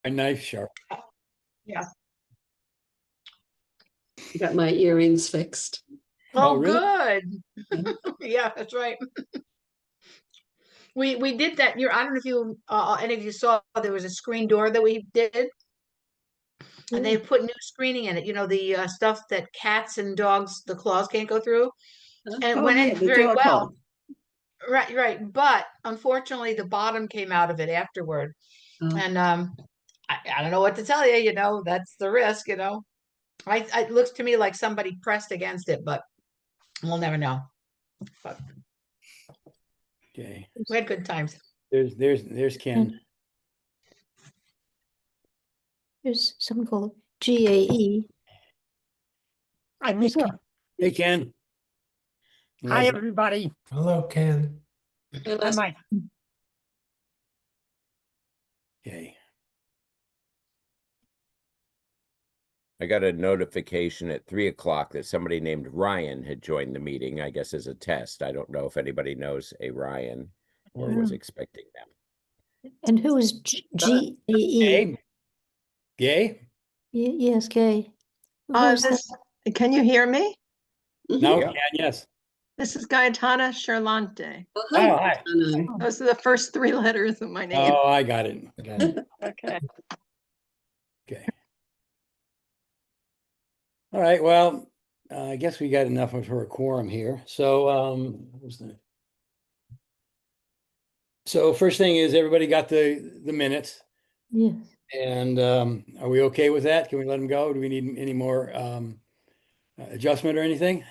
A knife sharp. Yeah. Got my earrings fixed. Oh, Oh, really? good. Yeah, that's right. We did that. I don't know if you any of you saw there was a screen door that we did, and they put new screening in it. You know, the stuff that cats and dogs, the claws can't go through, and it Oh, went yeah, in the very dog well. hole. Right, right. But unfortunately, the bottom came out of it afterward, Oh. and I don't know what to tell you. You know, that's the risk. You know, it looks to me like somebody pressed against it, but we'll never know. But Okay. we had good times. There's Ken. There's something called GAE. I missed you. Hey, Ken. Hi, Leslie. everybody. Hello, Ken. Hey, Hi, Les. Mike. Okay. I got a notification at 3 o'clock that somebody named Ryan had joined the meeting, I guess as a test. I don't know if anybody knows a Ryan or was expecting them. And who is GAE? Gay? Gay? Yes, Gay. Who's that? Can you hear me? No, Yeah. Ken, yes. This is Gaetana Charlante. Oh, Oh, hi. hi. Anna. Those are the first three letters of my name. Oh, I got it. Got it. Okay. Okay. All right, well, I guess we got enough of her quorum here. So, so first thing is everybody got the minutes, Yes. and are we okay with that? Can we let them go? Do we need any more adjustment or anything?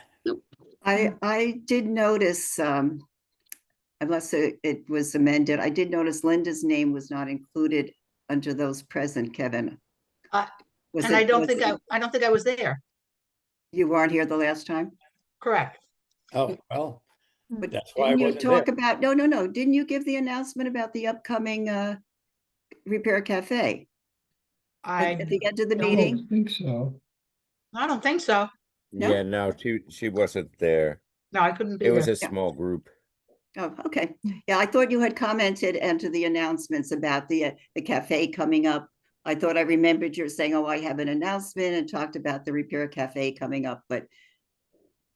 I did notice, unless it was amended, I did notice Linda's name was not included under those present, Kevin. Was And I it- don't was think it- I don't think I was there. You weren't here the last time? Correct. Oh, well, But that's why I didn't you wasn't talk there. about, no, didn't you give the announcement about the upcoming Repair Cafe at the end of the don't- meeting? I think so. I don't think so. No? Yeah, no, she wasn't there. No, I couldn't be It was there. a small group. Oh, okay. Yeah, I thought you had commented into the announcements about the cafe coming up. I thought I remembered you saying, oh, I have an announcement, and talked about the Repair Cafe coming up, but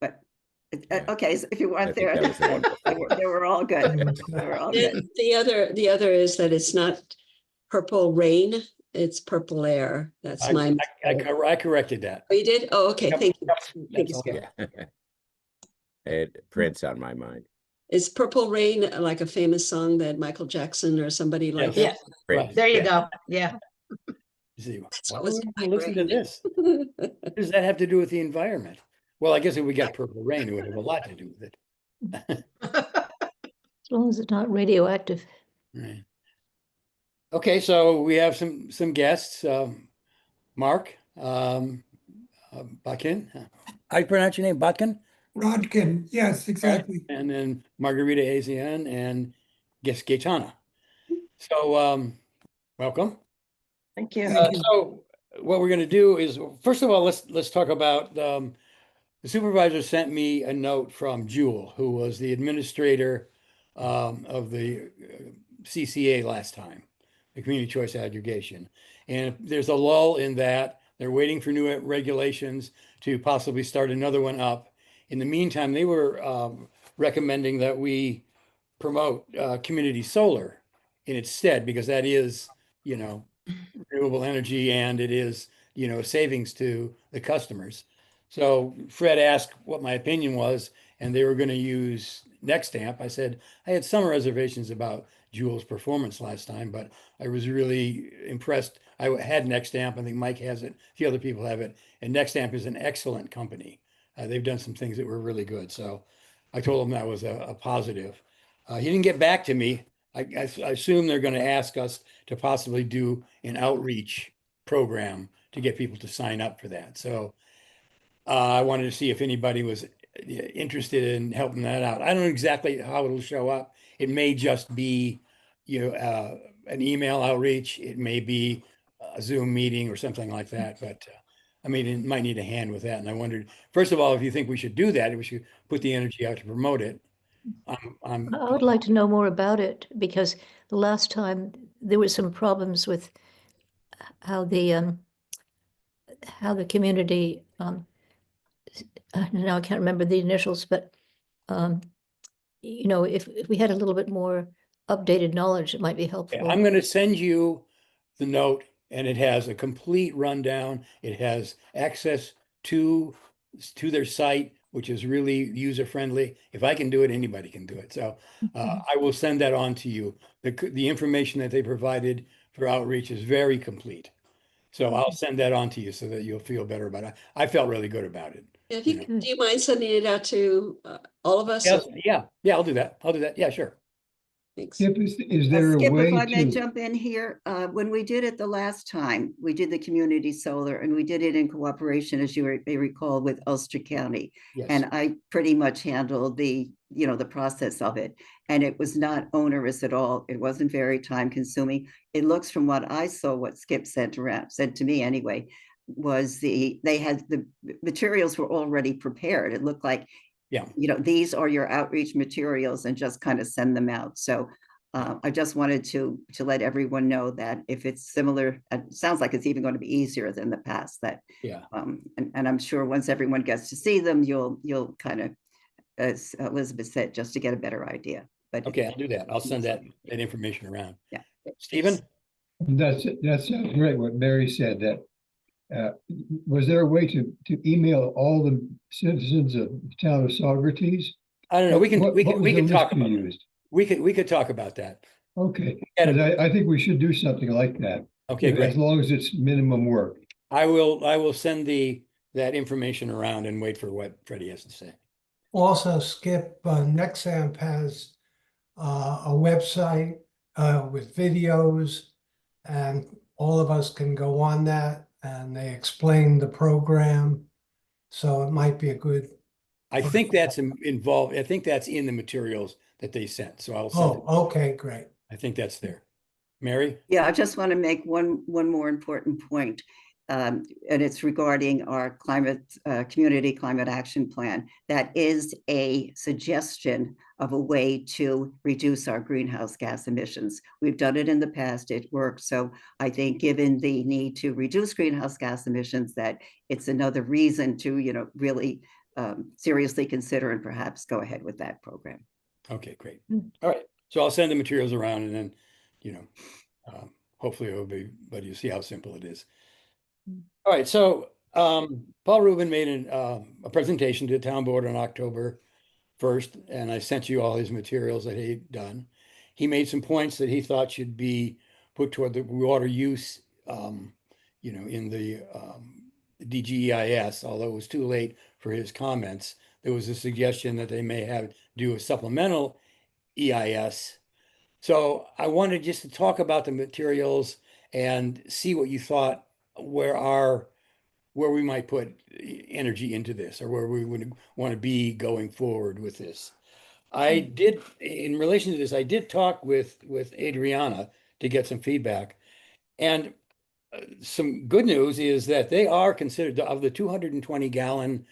Yeah. okay, so if you I weren't think there, that was the one they were all good. They were all good. The other is that it's not Purple Rain, it's Purple Air. That's my. I corrected that. Oh, you did? Oh, okay, Yep, thank you. yep, Thank that's you, all. Sarah. Yeah. It prints on my mind. Is Purple Rain like a famous song that Michael Jackson or somebody like Yes. that? Right. There you Yeah. go. Yeah. You see, That's why what was would in we my listen to brain. this? What does that have to do with the environment? Well, I guess if we got Purple Rain, it would have a lot to do with it. As long as it's not radioactive. Right. Okay, so we have some guests. Mark Botkin. How do you pronounce your name? Botkin? Rodkin, yes, exactly. And then Margarita Azian and guest Gaetana. So welcome. Thank you. So what we're going to do is, first of all, let's talk about the supervisor sent me a note from Jewel, who was the administrator of the CCA last time, the Community Choice Aggregation. And there's a lull in that. They're waiting for new regulations to possibly start another one up. In the meantime, they were recommending that we promote community solar in its stead, because that is, renewable energy, and it is, savings to the customers. So Fred asked what my opinion was, and they were going to use Nextamp. I said I had some reservations about Jewel's performance last time, but I was really impressed. I had Nextamp. I think Mike has it. A few other people have it. And Nextamp is an excellent company. They've done some things that were really good. So I told him that was a positive. He didn't get back to me. I assume they're going to ask us to possibly do an outreach program to get people to sign up for that. So I wanted to see if anybody was interested in helping that out. I don't know exactly how it'll show up. It may just be, an email outreach. It may be a Zoom meeting or something like that. But it might need a hand with that. And I wondered, first of all, if you think we should do that, if we should put the energy out to promote it. I would like to know more about it, because the last time there were some problems with how the community, now I can't remember the initials, but, you know, if we had a little bit more updated knowledge, it might be Okay, helpful. I'm gonna send you the note and it has a complete rundown. It has access to their site, which is really user-friendly. If I can do it, anybody can do it. So I will send that on to you. The information that they provided for outreach is very complete. So I'll send that on to you so that you'll feel better about it. I felt really good about it. If you you, know. do you mind sending it out to all of us? Yeah, I'll do that. I'll do that. Yeah, sure. Thanks. Skip, is there a Skip, if way I may to, jump in here, when we did it the last time, we did the community solar and we did it in cooperation, as you may recall, with Ulster County. Yes. And I pretty much handled the process of it. And it was not onerous at all. It wasn't very time consuming. It looks, from what I saw, what Skip said to me anyway, was they had the materials were already prepared. It looked like, Yeah. These are your outreach materials, and just kind of send them out. So I just wanted to let everyone know that if it's similar, it sounds like it's even going to be easier than the past. That Yeah. and I'm sure once everyone gets to see them, you'll kind of, as Elizabeth said, just to get a better idea. But Okay, I'll do that. I'll send that information around. Yeah. Stephen? that sounds great what Mary said, that was there a way to email all the citizens of the town of Saugerties? I don't know. We can What was the talk list you about that. used? We could talk about that. Okay, Yeah. 'cause I think we should do something like that. Okay, great. As long as it's minimum work. I will send that information around and wait for what Freddie has to say. Also, Skip, Nexamp has a website with videos, and all of us can go on that, and they explain the program. So it might be a good. I think that's involved. I think that's in the materials that they sent. So I'll send it. Oh, okay, great. I think that's there. Mary? yeah, I just want to make one more important point. And it's regarding our community climate action plan. That is a suggestion of a way to reduce our greenhouse gas emissions. We've done it in the past, it worked. So I think, given the need to reduce greenhouse gas emissions, that it's another reason to, really seriously consider and perhaps go ahead with that program. Okay, great. All right. So I'll send the materials around and then, hopefully but you see how simple it is. All right. So Paul Rubin made a presentation to the town board on October 1st, and I sent you all his materials that he'd done. He made some points that he thought should be put toward the water use, in the DGEIS, although it was too late for his comments. There was a suggestion that they may do a supplemental EIS. So I wanted just to talk about the materials and see what you thought, where we might put energy into this, or where we would want to be going forward with this. In relation to this, I did talk with Adriana to get some feedback. And some good news is that they are considered, of the 220 gallon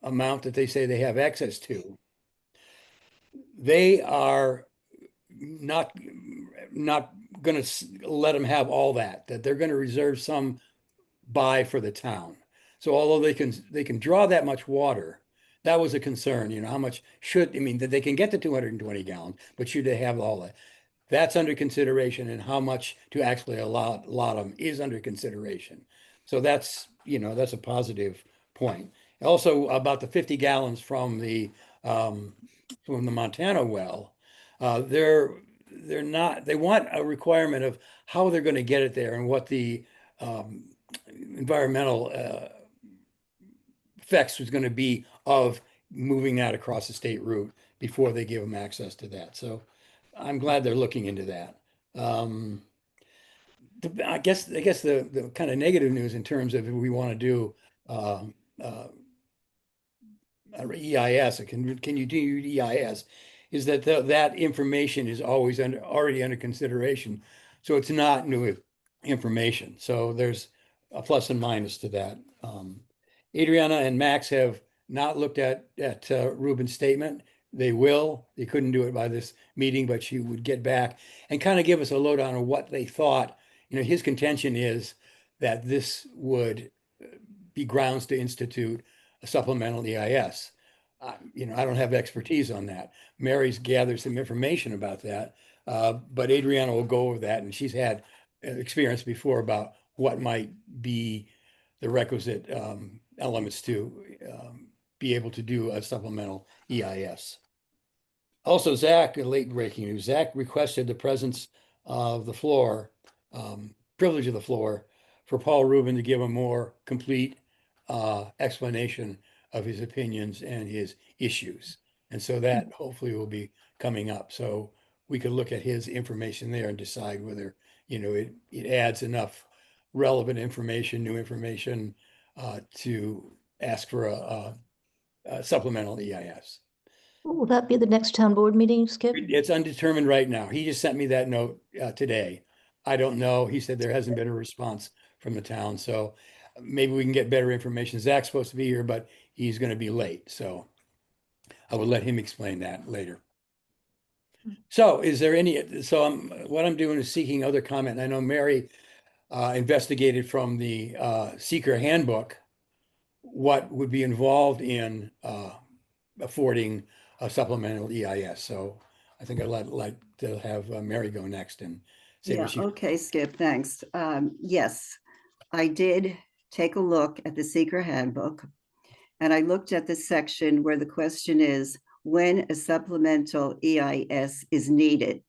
amount that they say they have access to, they are not going to let them have all that they're going to reserve some for the town. So although they can draw that much water, that was a concern, how much that they can get to 220 gallons, but should they have all that? That's under consideration, and how much to actually allow them is under consideration. So that's a positive point. Also, about the 50 gallons from the Montana well, they want a requirement of how they're going to get it there and what the environmental effects was going to be of moving that across the state route before they give them access to that. So I'm glad they're looking into that. I guess the kind of negative news in terms of if we want to do EIS, can you do EIS, is that that information is always already under consideration. So it's not new information. So there's a plus and minus to that. Adriana and Max have not looked at Rubin's statement. They will. They couldn't do it by this meeting, but she would get back and kind of give us a lowdown on what they thought his contention is that this would be grounds to institute a supplemental EIS. I don't have expertise on that. Mary's gathered some information about that, but Adriana will go over that, and she's had experience before about what might be the requisite elements to be able to do a supplemental EIS. Also, Zach, late breaking news, Zach requested the presence of the floor, privilege of the floor, for Paul Rubin to give a more complete explanation of his opinions and his issues. And so that hopefully will be coming up. So we could look at his information there and decide whether, it adds enough relevant information, new information to ask for a supplemental EIS. Will that be the next town board meeting, Skip? It's undetermined right now. He just sent me that note today. I don't know. He said there hasn't been a response from the town, so maybe we can get better information. Zach's supposed to be here, but he's going to be late, so I will let him explain that later. So is there what I'm doing is seeking other comment. I know Mary investigated from the seeker handbook what would be involved in affording a supplemental EIS. So I think I'd like to have Mary go next and say Yeah, what she. okay, Skip, thanks. Yes, I did take a look at the seeker handbook, and I looked at the section where the question is when a supplemental EIS is needed.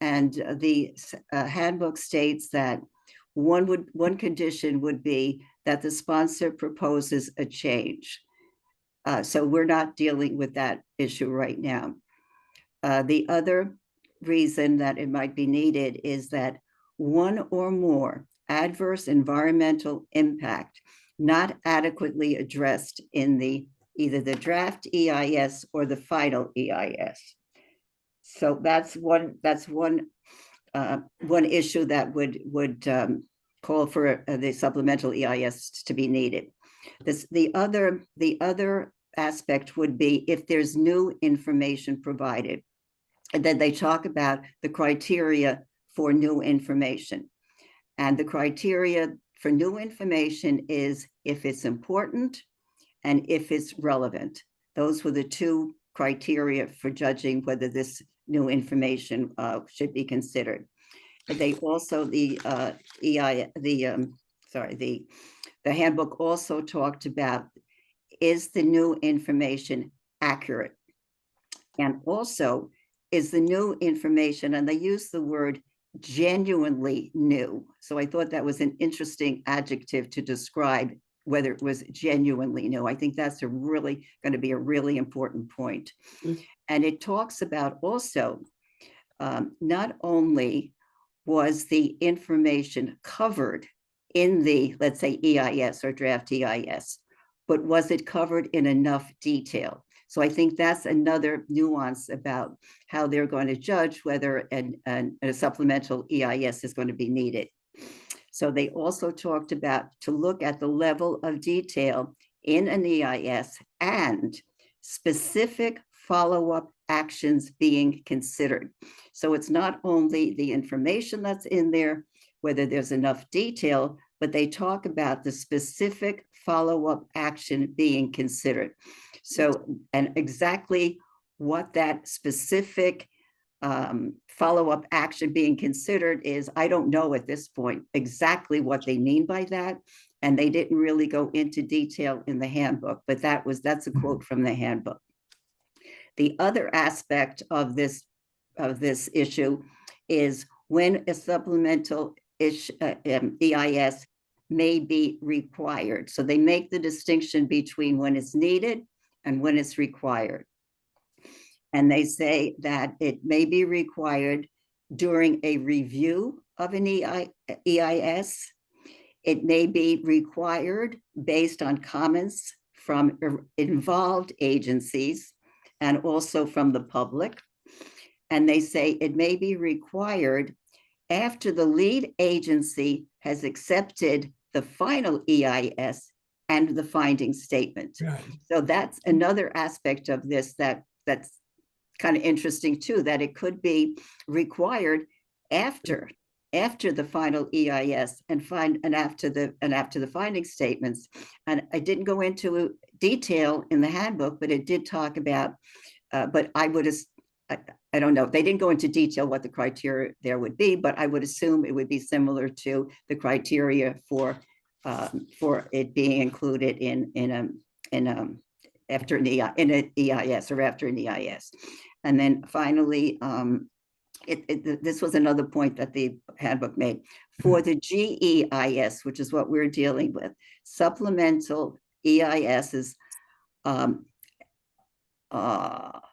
And the handbook states that one condition would be that the sponsor proposes a change. So we're not dealing with that issue right now. The other reason that it might be needed is that one or more adverse environmental impact not adequately addressed in either the draft EIS or the final EIS. So that's one issue that would call for the supplemental EIS to be needed. The other aspect would be if there's new information provided. And then they talk about the criteria for new information. And the criteria for new information is if it's important and if it's relevant. Those were the two criteria for judging whether this new information should be considered. They also, the handbook also talked about, is the new information accurate? And also, is the new information, and they use the word genuinely new. So I thought that was an interesting adjective to describe whether it was genuinely new. I think that's going to be a really important point. Mm-hmm. And it talks about also, not only was the information covered in the, let's say, EIS or draft EIS, but was it covered in enough detail? So I think that's another nuance about how they're going to judge whether a supplemental EIS is going to be needed. So they also talked about to look at the level of detail in an EIS and specific follow-up actions being considered. So it's not only the information that's in there, whether there's enough detail, but they talk about the specific follow-up action being considered. So, and exactly what that specific follow-up action being considered is, I don't know at this point exactly what they mean by that. And they didn't really go into detail in the handbook, but that's a quote from the handbook. The other aspect of this issue is when a supplemental EIS may be required. So they make the distinction between when it's needed and when it's required. And they say that it may be required during a review of an EIS. It may be required based on comments from involved agencies and also from the public. And they say it may be required after the lead agency has accepted the final EIS and the finding statement. Right. So that's another aspect of this that's kind of interesting too, that it could be required after after the final EIS and after the finding statements. And I didn't go into detail in the handbook, but it did talk about, but I would, I don't know, they didn't go into detail what the criteria there would be, but I would assume it would be similar to the criteria for it being included after an EIS or after an EIS. And then finally, this was another point that the handbook made. For the GEIS, which is what we're dealing with, supplemental EISs,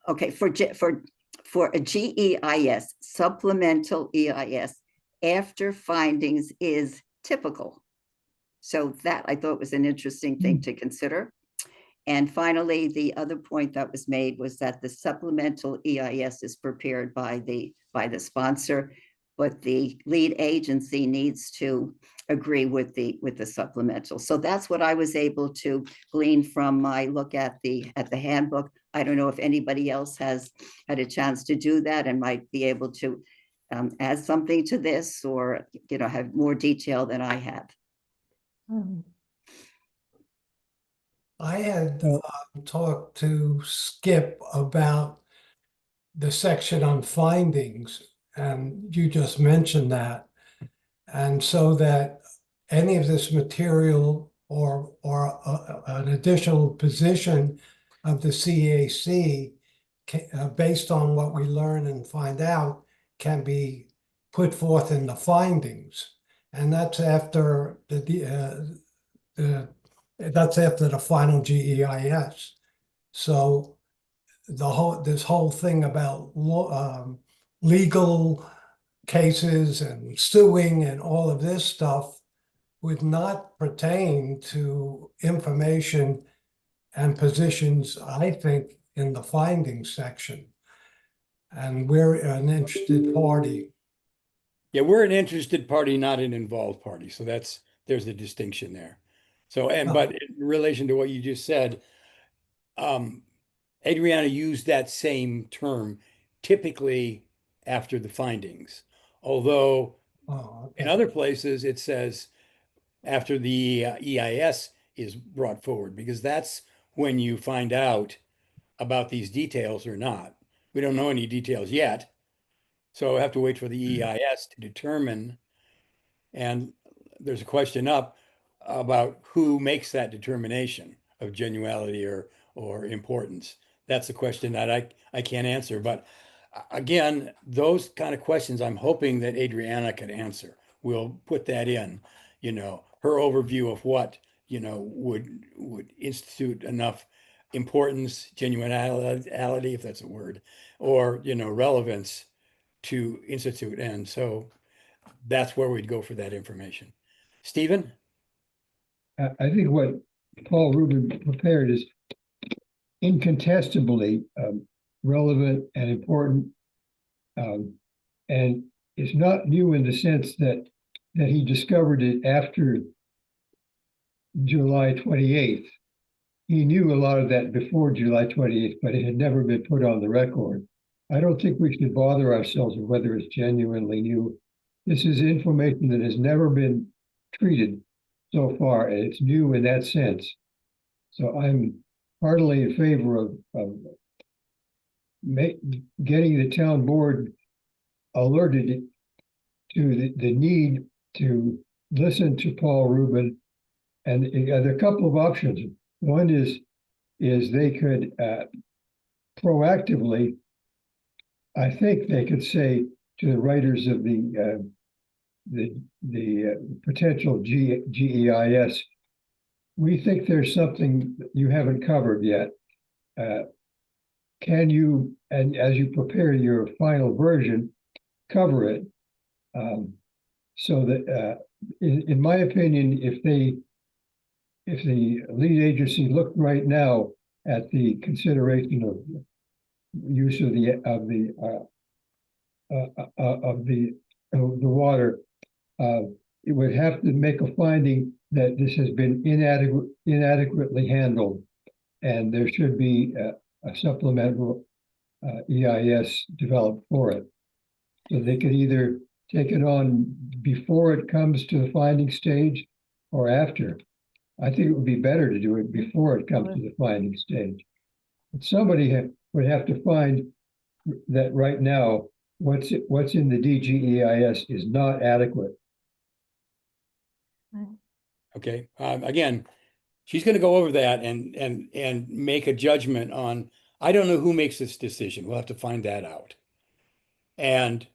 okay, for a GEIS, supplemental EIS after findings is typical. So that I thought was an interesting thing to consider. And finally, the other point that was made was that the supplemental EIS is prepared by the sponsor, but the lead agency needs to agree with the supplemental. So that's what I was able to glean from my look at the handbook. I don't know if anybody else has had a chance to do that and might be able to add something to this, or have more detail than I have. I had talked to Skip about the section on findings, and you just mentioned that. And so that any of this material or an additional position of the CAC, based on what we learn and find out, can be put forth in the findings. And that's after that's after the final GEIS. So this whole thing about legal cases and suing and all of this stuff would not pertain to information and positions, I think, in the findings section. And we're an interested party. Yeah, we're an interested party, not an involved party. So there's the distinction there. So, but in relation to what you just said, Adriana used that same term typically after the findings, although in other places it says after the EIS is brought forward, because that's when you find out about these details or not. We don't know any details yet, so I have to wait for the EIS to determine. And there's a question up about who makes that determination of genuality or importance. That's a question that I can't answer. But again, those kind of questions, I'm hoping that Adriana can answer. We'll put that in, her overview of what, would institute enough importance, genuinity, if that's a word, or, relevance to institute. And so that's where we'd go for that information. Stephen? I think what Paul Rubin prepared is incontestably relevant and important, and it's not new in the sense that he discovered it after July 28th. He knew a lot of that before July 28th, but it had never been put on the record. I don't think we should bother ourselves with whether it's genuinely new. This is information that has never been treated so far, and it's new in that sense. So I'm heartily in favor of getting the town board alerted to the need to listen to Paul Rubin. And there are a couple of options. One is they could proactively, I think they could say to the writers of the potential GEIS, we think there's something you haven't covered yet. Can you, and as you prepare your final version, cover it? So that, in my opinion, if the lead agency looked right now at the consideration of use of the water, it would have to make a finding that this has been inadequately handled, and there should be a supplemental EIS developed for it. So they could either take it on before it comes to the finding stage or after? I think it would be better to do it before it comes to the finding stage. But somebody would have to find that right now, what's in the DGEIS is not adequate. Okay, again, she's gonna go over that and make a judgment on, I don't know who makes this decision. We'll have to find that out. And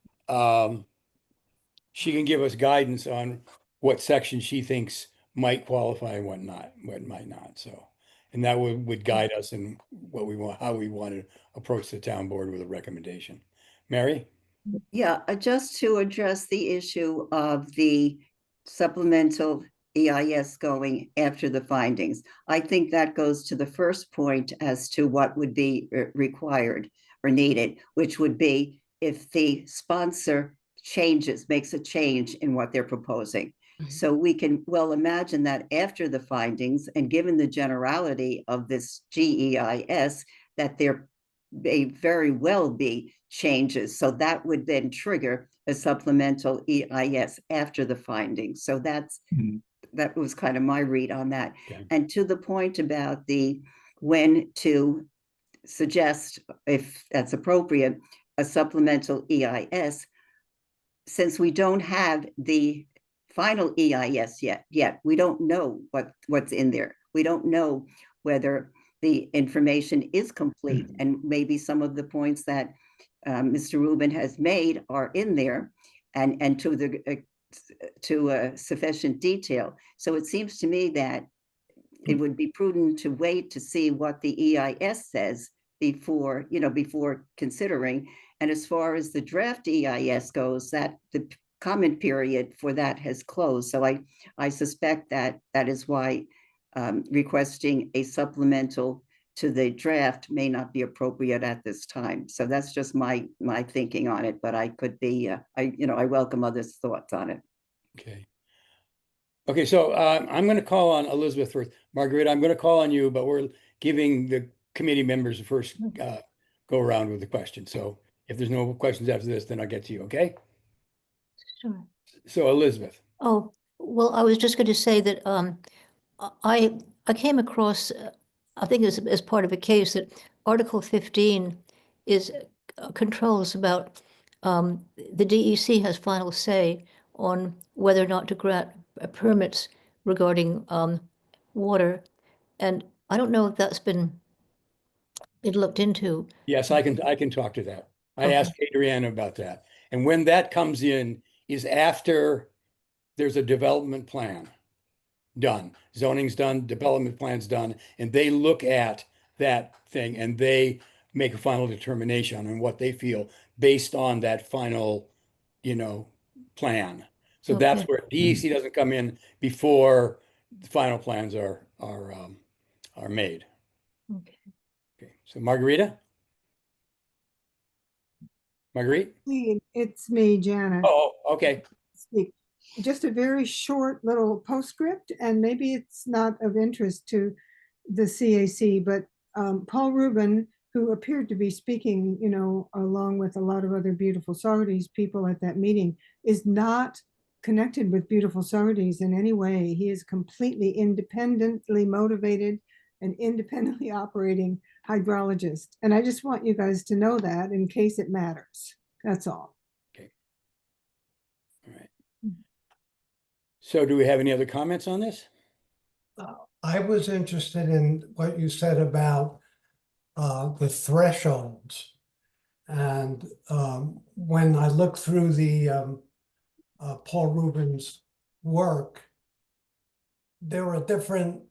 she can give us guidance on what section she thinks might qualify and what not, what might not, so. And that would guide us in what we want, how we want to approach the town board with a recommendation. Mary? Yeah, just to address the issue of the supplemental EIS going after the findings. I think that goes to the first point as to what would be required or needed, which would be if the sponsor makes a change in what they're proposing. So we can well imagine that after the findings, and given the generality of this GEIS, that there may very well be changes. So that would then trigger a supplemental EIS after the findings. So that was kind of my read on that. Okay. And to the point about when to suggest, if that's appropriate, a supplemental EIS, since we don't have the final EIS yet, we don't know what's in there. We don't know whether the information is complete, and maybe some of the points that Mr. Rubin has made are in there, and to sufficient detail. So it seems to me that it would be prudent to wait to see what the EIS says before considering. And as far as the draft EIS goes, that the comment period for that has closed. So I suspect that is why requesting a supplemental to the draft may not be appropriate at this time. So that's just my thinking on it, but I could be, I welcome others' thoughts on it. Okay, so I'm going to call on Elizabeth first. Margaret, I'm going to call on you, but we're giving the committee members the first go around with the question. So if there's no questions after this, then I'll get to you, okay? Sure. So Elizabeth. Oh, well, I was just going to say that I came across, I think as part of a case, that Article 15 is controls about the DEC has final say on whether or not to grant permits regarding water. And I don't know if that's been looked into. Yes, I can talk to that. I Okay. asked Adriana about that. And when that comes in is after there's a development plan done. Zoning's done, development plan's done, and they look at that thing and they make a final determination on what they feel based on that final, plan. So that's Okay. where DEC doesn't come in before the final plans are made. Okay. Okay, so Margarita? Marguerite? It's me, Janet. Oh, okay. Speak. Just a very short little postscript, and maybe it's not of interest to the CAC, but Paul Rubin, who appeared to be speaking, along with a lot of other Beautiful Sororities people at that meeting, is not connected with Beautiful Sororities in any way. He is completely independently motivated and independently operating hydrologist. And I just want you guys to know that in case it matters. That's all. Okay. All right. So do we have any other comments on this? I was interested in what you said about the thresholds. And when I looked through the Paul Rubin's work, there were different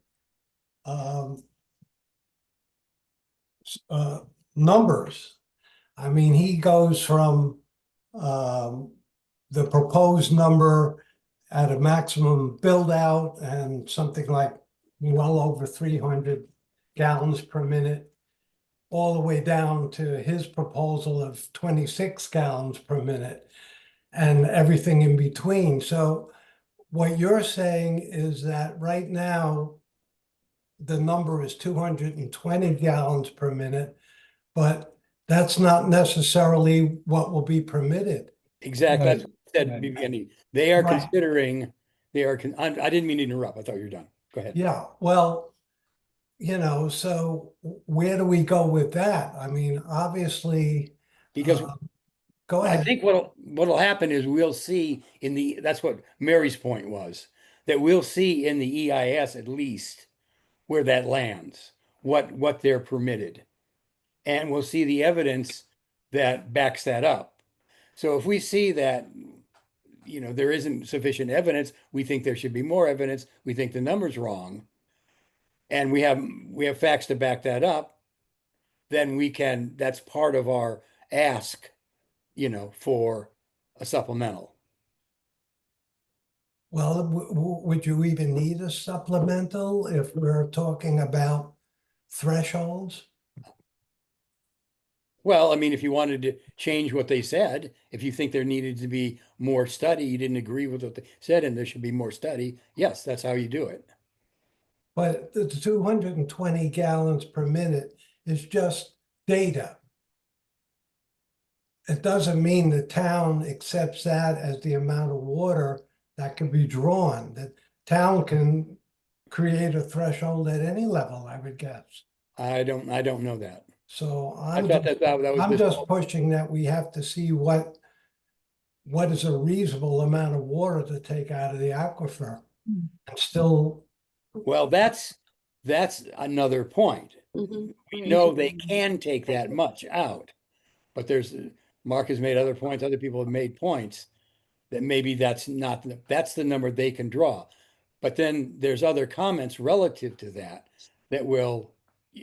numbers. I mean, he goes from the proposed number at a maximum build out and something like well over 300 gallons per minute, all the way down to his proposal of 26 gallons per minute and everything in between. So what you're saying is that right now, the number is 220 gallons per minute, but that's not necessarily what will be permitted. Exactly. said Right. beginning, they are Right. considering, I didn't mean to interrupt. I thought you were done. Go ahead. Yeah, well, so where do we go with that? I mean, obviously, Because go I ahead. think what'll happen is we'll see that's what Mary's point was, that we'll see in the EIS at least where that lands, what they're permitted. And we'll see the evidence that backs that up. So if we see that, there isn't sufficient evidence, we think there should be more evidence, we think the number's wrong, and we have facts to back that up, then that's part of our ask, for a supplemental. Well, would you even need a supplemental if we're talking about thresholds? Well, I mean, if you wanted to change what they said, if you think there needed to be more study, you didn't agree with what they said, and there should be more study, yes, that's how you do it. But the 220 gallons per minute is just data. It doesn't mean the town accepts that as the amount of water that can be drawn. The town can create a threshold at any level, I would guess. I don't know that. So I thought that was I'm this just whole- pushing that we have to see what is a reasonable amount of water to take out of the aquifer. And still, Well, that's another point. Mhm. We know they can take that much out, but Mark has made other points, other people have made points that maybe that's the number they can draw. But then there's other comments relative to that will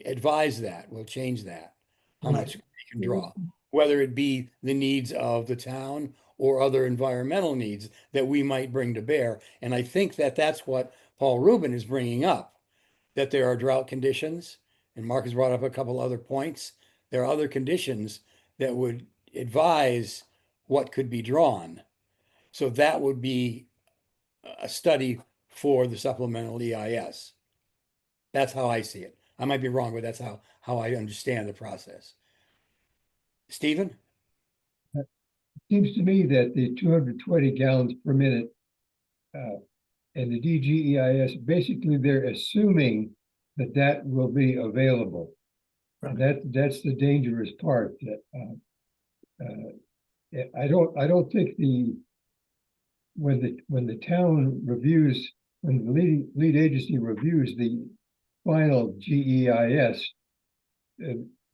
advise that, will change that, how much they can draw, whether it be the needs of the town or other environmental needs that we might bring to bear. And I think that's what Paul Rubin is bringing up, that there are drought conditions, and Mark has brought up a couple other points. There are other conditions that would advise what could be drawn. So that would be a study for the supplemental EIS. That's how I see it. I might be wrong, but that's how I understand the process. Stephen? Seems to me that the 220 gallons per minute and the DGEIS, basically they're assuming that will be available. And that's the dangerous part. That I don't think when the town reviews, when the lead agency reviews the final GEIS,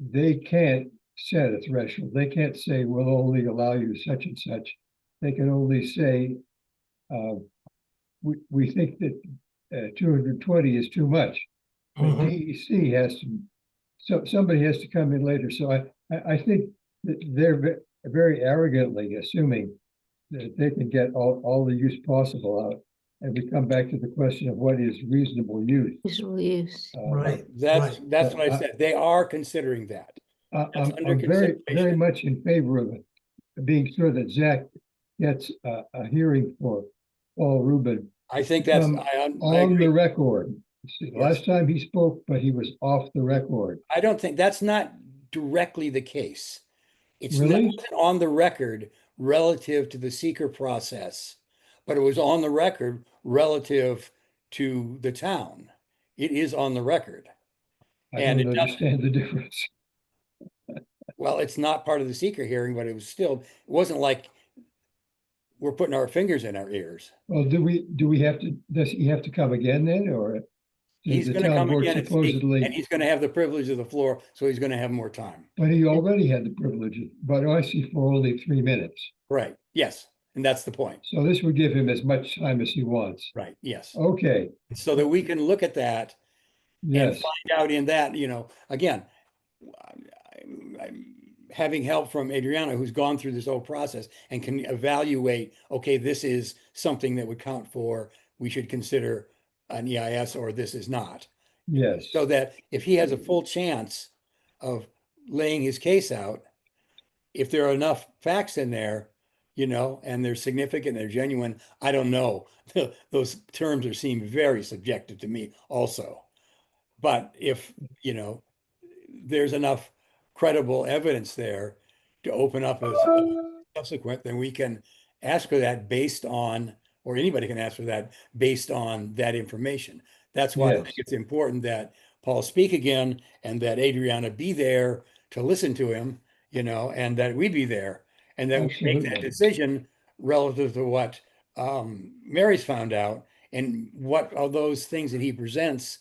they can't set a threshold. They can't say we'll only allow you such and such. They can only say we think that 220 is too much. Mhm. DEC has to, so somebody has to come in later. So I think that they're very arrogantly assuming that they can get all the use possible out. And we come back to the question of what is reasonable use. Visual use. right. That's right. what I said. They are considering that. I'm under very consideration. much in favor of it, being sure that Zach gets a hearing for Paul Rubin I think that's, Um, I on agree. the record. Last time he spoke, but he was off the record. I don't think that's not directly the case. It's Really? not on the record relative to the seeker process, but it was on the record relative to the town. It is on the record. I And don't it doesn't- understand the difference. Well, it's not part of the seeker hearing, but it wasn't like we're putting our fingers in our ears. Well, do we have to, does he have to come again then, or? does He's the gonna town come board again and speak, supposedly? and he's gonna have the privilege of the floor, so he's gonna have more time. But he already had the privilege, but I see for only 3 minutes. Right, yes, and that's the point. So this would give him as much time as he wants. Right, yes. Okay, So that we can look at that and yes, find out in that, again, I'm having help from Adriana, who's gone through this whole process and can evaluate, okay, this is something that would count for, we should consider an EIS, or this is not. yes. So that if he has a full chance of laying his case out, if there are enough facts in there, and they're significant, they're genuine, I don't know. Those terms seem very subjective to me also. But if, there's enough credible evidence there to open up a subsequent, then we can ask for that based on, or anybody can ask for that based on that information. That's why I Yes. think it's important that Paul speak again and that Adriana be there to listen to him, you know, and that we be there and that we make that Absolutely. decision relative to what Mary's found out and what of those things that he presents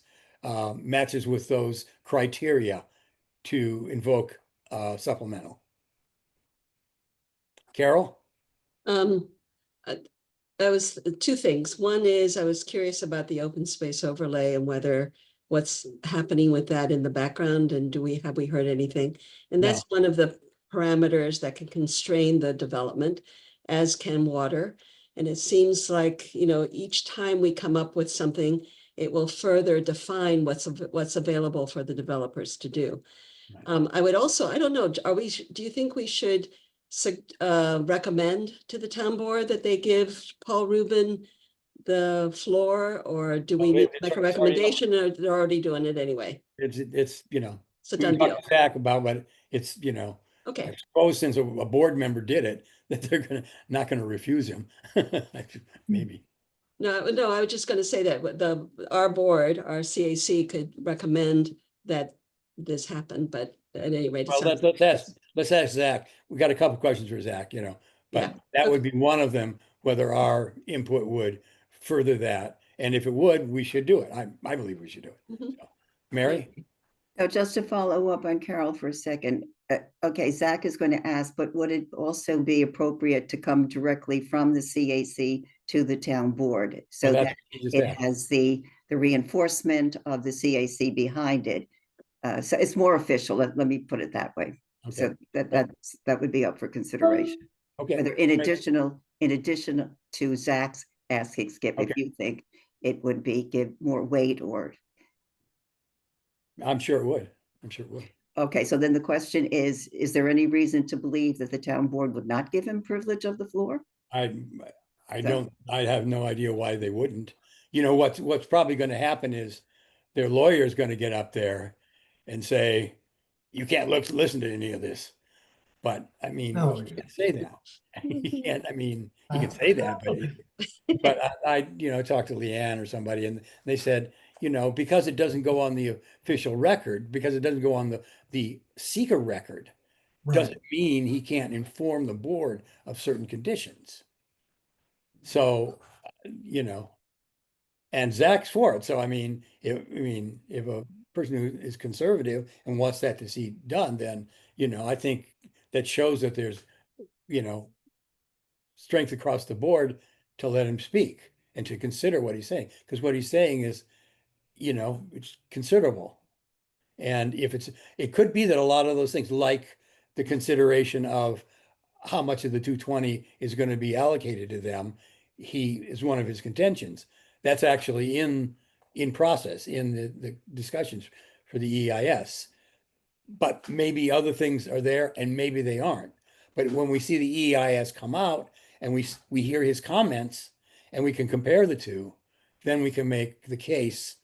matches with those criteria to invoke supplemental. Carol? Um, I was two things. One is I was curious about the open space overlay and whether what's happening with that in the background and have we heard anything? And that's one of the parameters that can constrain the development, as can water. And it seems like, you know, each time we come up with something, it will further define what's available for the developers to do. Right. I would also, I don't know, do you think we should recommend to the town board that they give Paul Rubin the floor, or do we Well, need to it's make a already done. recommendation, or they're already doing it anyway? It's, you know, It's a we done can deal. talk to Zach about what it's, you know, Okay, I suppose since a board member did it, that they're not gonna refuse him. Maybe. no, I was just gonna say that our board, our CAC could recommend that this happen, but at any rate. it Well, sounds let's ask Zach. We got a couple questions for Zach, you know, Yeah, but that would be one of them, whether our input would further that. And if it would, we should do it. I believe we should do it. Mhm. So, Mary? So just to follow up on Carol for a second, okay, Zach is going to ask, but would it also be appropriate to come directly from the CAC to the town board? So Well, that that's what he just it asked. has the reinforcement of the CAC behind it. So it's more official, let me put it that way. Okay, So that would be up for consideration. okay. Whether in addition to Zach's asking, Skip, if Okay. you think it would be give more weight or, I'm sure it would. I'm sure it would. okay, so then the question is there any reason to believe that the town board would not give him privilege of the floor? I have no idea why they wouldn't. You know, what's probably gonna happen is their lawyer's gonna get up there and say, you can't listen to any of this. But I mean, No. he can say that. He can't, I mean, he can say that, but I, you know, talked to Leanne or somebody and they said, you know, because it doesn't go on the official record, because it doesn't go on the seeker record, Right. doesn't mean he can't inform the board of certain conditions. So, you know, and Zach's for it. So, I mean, if a person who is conservative and wants that to see done, then, you know, I think that shows that there's, you know, strength across the board to let him speak and to consider what he's saying. Because what he's saying is, you know, it's considerable. And if it could be that a lot of those things, like the consideration of how much of the 220 is going to be allocated to them, he is one of his contentions. That's actually in process in the discussions for the EIS. But maybe other things are there and maybe they aren't. But when we see the EIS come out and we hear his comments and we can compare the two, then we can make the case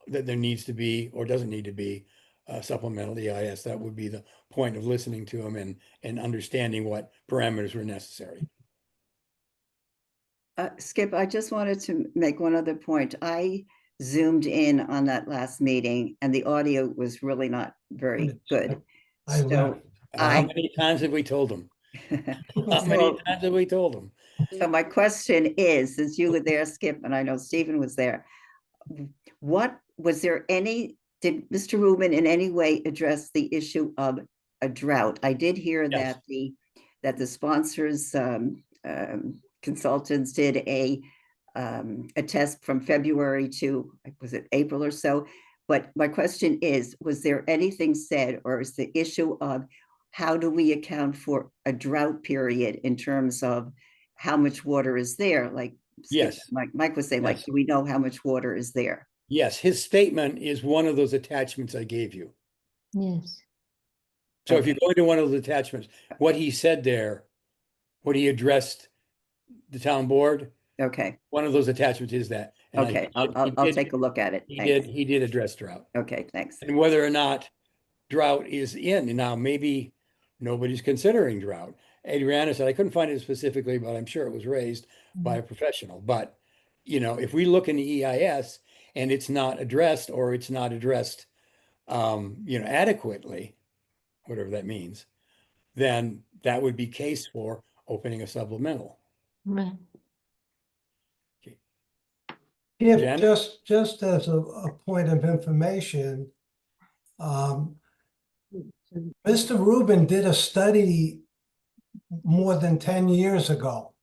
that there needs to be or doesn't need to be a supplemental EIS. That would be the point of listening to him and understanding what parameters were necessary. Skip, I just wanted to make one other point. I zoomed in on that last meeting and the audio was really not very good. I So left. How many times have we told him? How many times have we told him? so my question is, since you were there, Skip, and I know Stephen was there, did Mr. Rubin in any way address the issue of a drought? I did hear Yes. that the sponsors, consultants did a test from February to, was it April or so? But my question is, was there anything said, or is the issue of how do we account for a drought period in terms of how much water is there? Like, Yes. Mike was saying, like, Yes. do we know how much water is there? Yes, his statement is one of those attachments I gave you. Yes. So if you go into one of those attachments, what he said there, what he addressed the town board, Okay, one of those attachments is that. And okay, he I'll did- take a look at it. He Thanks. did address drought. Okay, thanks. And whether or not drought is in, and now maybe nobody's considering drought. Adriana said, I couldn't find it specifically, but I'm sure it was raised by a professional. But, you know, if we look in the EIS and it's not addressed or it's not addressed, you know, adequately, whatever that means, then that would be case for opening a supplemental. Right. Yeah, Janet? just as a point of information, Mr. Rubin did a study more than 10 years ago.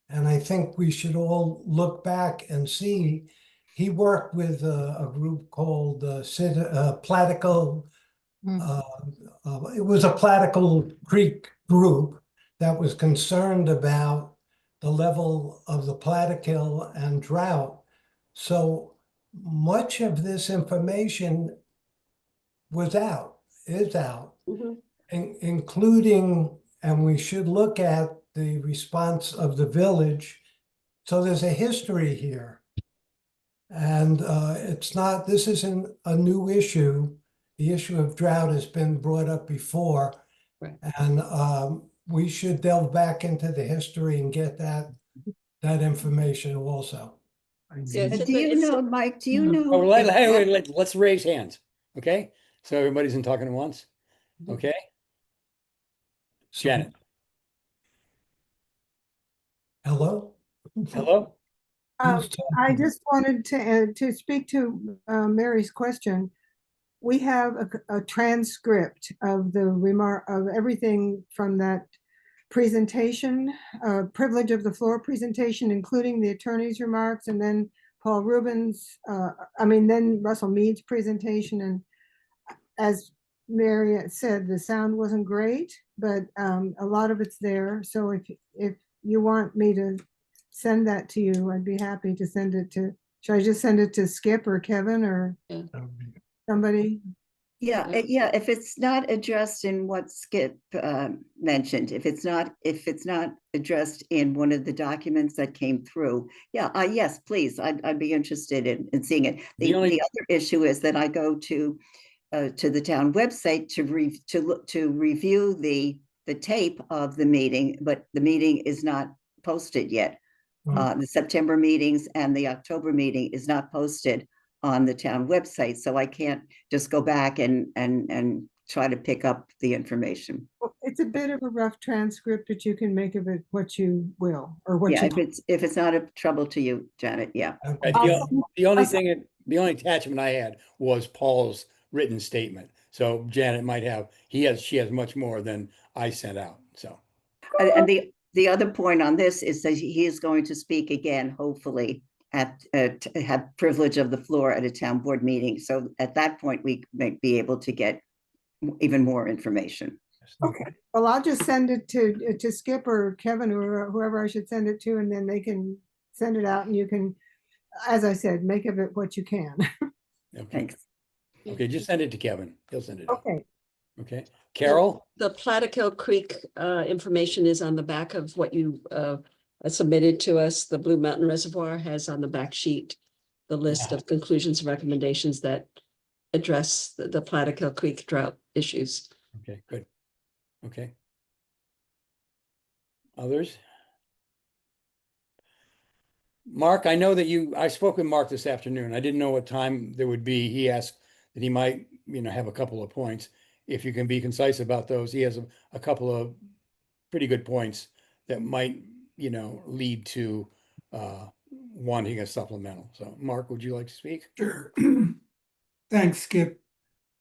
And I think we should all look back and see, he worked with a group called Platico. It was a Platico Creek group that was concerned about the level of the Platikill and drought. So much of this information is out, including, and we should look at the response of the village. So there's a history here. And this isn't a new issue. The issue of drought has been brought up before. Right. And we should delve back into the history and get that information also. Yeah, And do you know, Mike, do you know? Oh, if let's raise hands, okay? So everybody's in talking at once, okay? Janet, Hello? hello? Who's I talking? just wanted to speak to Mary's question. We have a transcript of the remark of everything from that presentation, privilege of the floor presentation, including the attorney's remarks, and then Paul Rubin's, then Russell Mead's presentation. And as Mary said, the sound wasn't great, but a lot of it's there. So if you want me to send that to you, I'd be happy to send it to, should I just send it to Skip or Kevin or somebody? Yeah, if it's not addressed in what Skip mentioned, if it's not addressed in one of the documents that came through, yes, please, I'd be interested in seeing it. The other issue is that I go to the town website to review the tape of the meeting, but the meeting is not posted yet. The September meetings and the October meeting is not posted on the town website, so I can't just go back and try to pick up the information. Well, it's a bit of a rough transcript, but you can make of it what you will, or what you. If it's not a trouble to you, Janet, Right, the only attachment I had was Paul's written statement. So Janet she has much more than I sent out, so. And the other point on this is that he is going to speak again, hopefully, to have privilege of the floor at a town board meeting. So at that point, we may be able to get even more information. Okay, well, I'll just send it to Skip or Kevin or whoever I should send it to, and then they can send it out, and you can, as I said, make of it what you can. Okay. Thanks. Okay, just send it to Kevin. He'll send it out. Okay. Okay. Carol? The Platikill Creek information is on the back of what you submitted to us. The Blue Mountain Reservoir has on the back sheet the list of conclusions and recommendations that address the Platikill Creek drought issues. Okay, good. Okay. Others? Mark, I know that I spoke with Mark this afternoon. I didn't know what time there would be. He asked that he might, have a couple of points. If you can be concise about those, he has a couple of pretty good points that might, lead to wanting a supplemental. So Mark, would you like to speak? Sure. Thanks, Skip.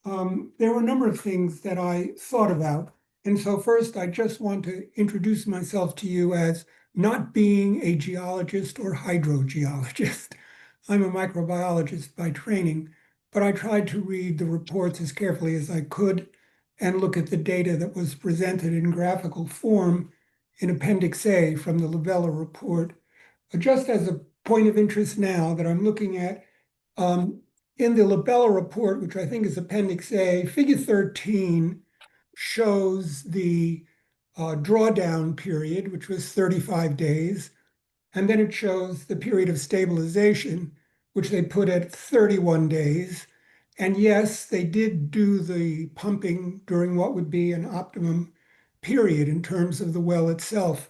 There were a number of things that I thought about. And so first, I just want to introduce myself to you as not being a geologist or hydrogeologist. I'm a microbiologist by training, but I tried to read the reports as carefully as I could and look at the data that was presented in graphical form in Appendix A from the Labella report. Just as a point of interest now that I'm looking at, in the Labella report, which I think is Appendix A, Figure 13 shows the drawdown period, which was 35 days. And then it shows the period of stabilization, which they put at 31 days. And yes, they did do the pumping during what would be an optimum period in terms of the well itself.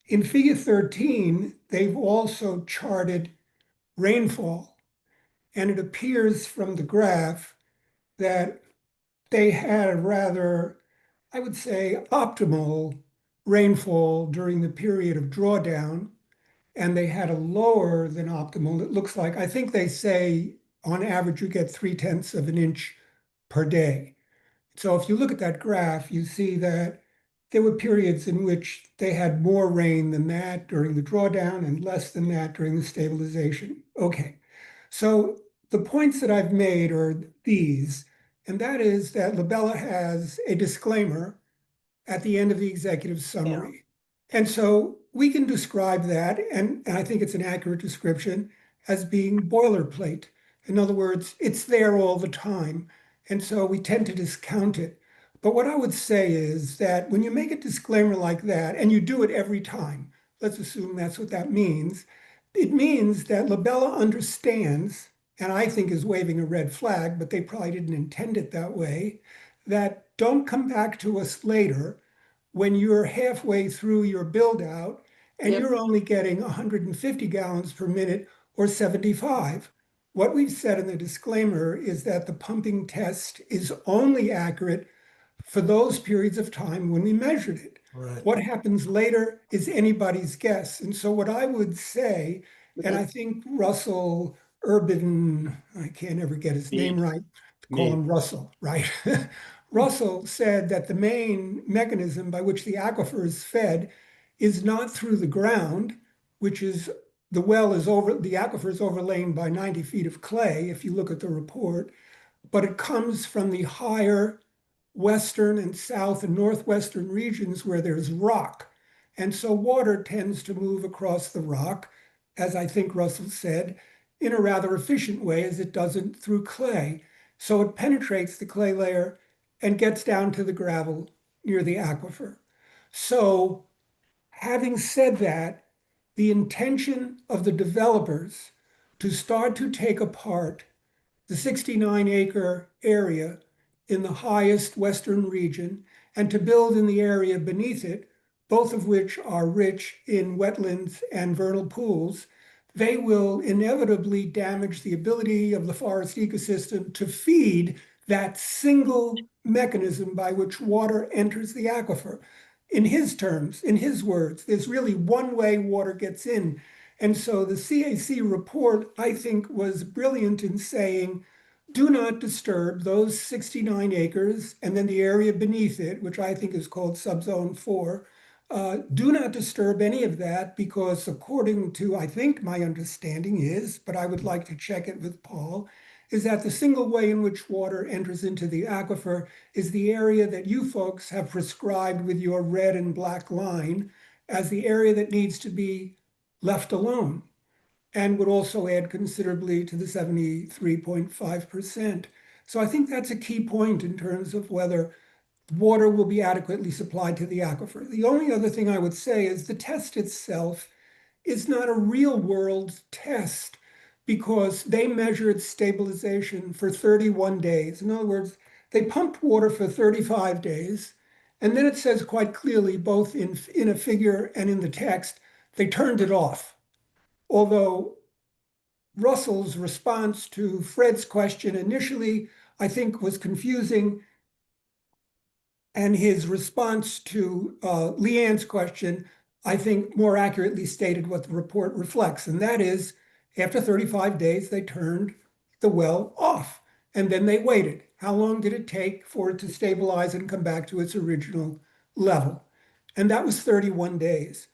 In figure 13, they've also charted rainfall, and it appears from the graph that they had a rather, I would say, optimal rainfall during the period of drawdown, and they had a lower than optimal. It looks like, I think they say on average you get 0.3 of an inch per day. So if you look at that graph, you see that there were periods in which they had more rain than that during the drawdown and less than that during the stabilization. Okay, so the points that I've made are these, and that is that Labella has a disclaimer at the end of the executive summary. And so we can describe that, and I think it's an accurate description, as being boilerplate. In other words, it's there all the time. And so we tend to discount it. But what I would say is that when you make a disclaimer like that, and you do it every time, let's assume that's what that means, it means that Labella understands, and I think is waving a red flag, but they probably didn't intend it that way, that don't come back to us later when you're halfway through your build out and Yep. you're only getting 150 gallons per minute or 75. What we've said in the disclaimer is that the pumping test is only accurate for those periods of time when we measured it. Right. What happens later is anybody's guess. And so what I would say, and I think Russell Urban, I can't ever get his name right, call Mead. him Russell, right? Russell said that the main mechanism by which the aquifer is fed is not through the ground, which is the aquifer is overlain by 90 feet of clay, if you look at the report, but it comes from the higher western and south and northwestern regions where there's rock. And so water tends to move across the rock, as I think Russell said, in a rather efficient way as it doesn't through clay. So it penetrates the clay layer and gets down to the gravel near the aquifer. So having said that, the intention of the developers to start to take apart the 69-acre area in the highest western region and to build in the area beneath it, both of which are rich in wetlands and vernal pools, they will inevitably damage the ability of the forest ecosystem to feed that single mechanism by which water enters the aquifer. In his terms, in his words, there's really one way water gets in. And so the CAC report, I think, was brilliant in saying, do not disturb those 69 acres and then the area beneath it, which I think is called subzone 4. Do not disturb any of that because according to, I think my understanding is, but I would like to check it with Paul, is that the single way in which water enters into the aquifer is the area that you folks have prescribed with your red and black line as the area that needs to be left alone, and would also add considerably to the 73.5%. So I think that's a key point in terms of whether water will be adequately supplied to the aquifer. The only other thing I would say is the test itself is not a real world test because they measured stabilization for 31 days. In other words, they pumped water for 35 days. And then it says quite clearly, both in a figure and in the text, they turned it off. Although Russell's response to Fred's question initially, I think, was confusing. And his response to Leanne's question, I think, more accurately stated what the report reflects. And that is, after 35 days, they turned the well off. And then they waited. How long did it take for it to stabilize and come back to its original level? And that was 31 days.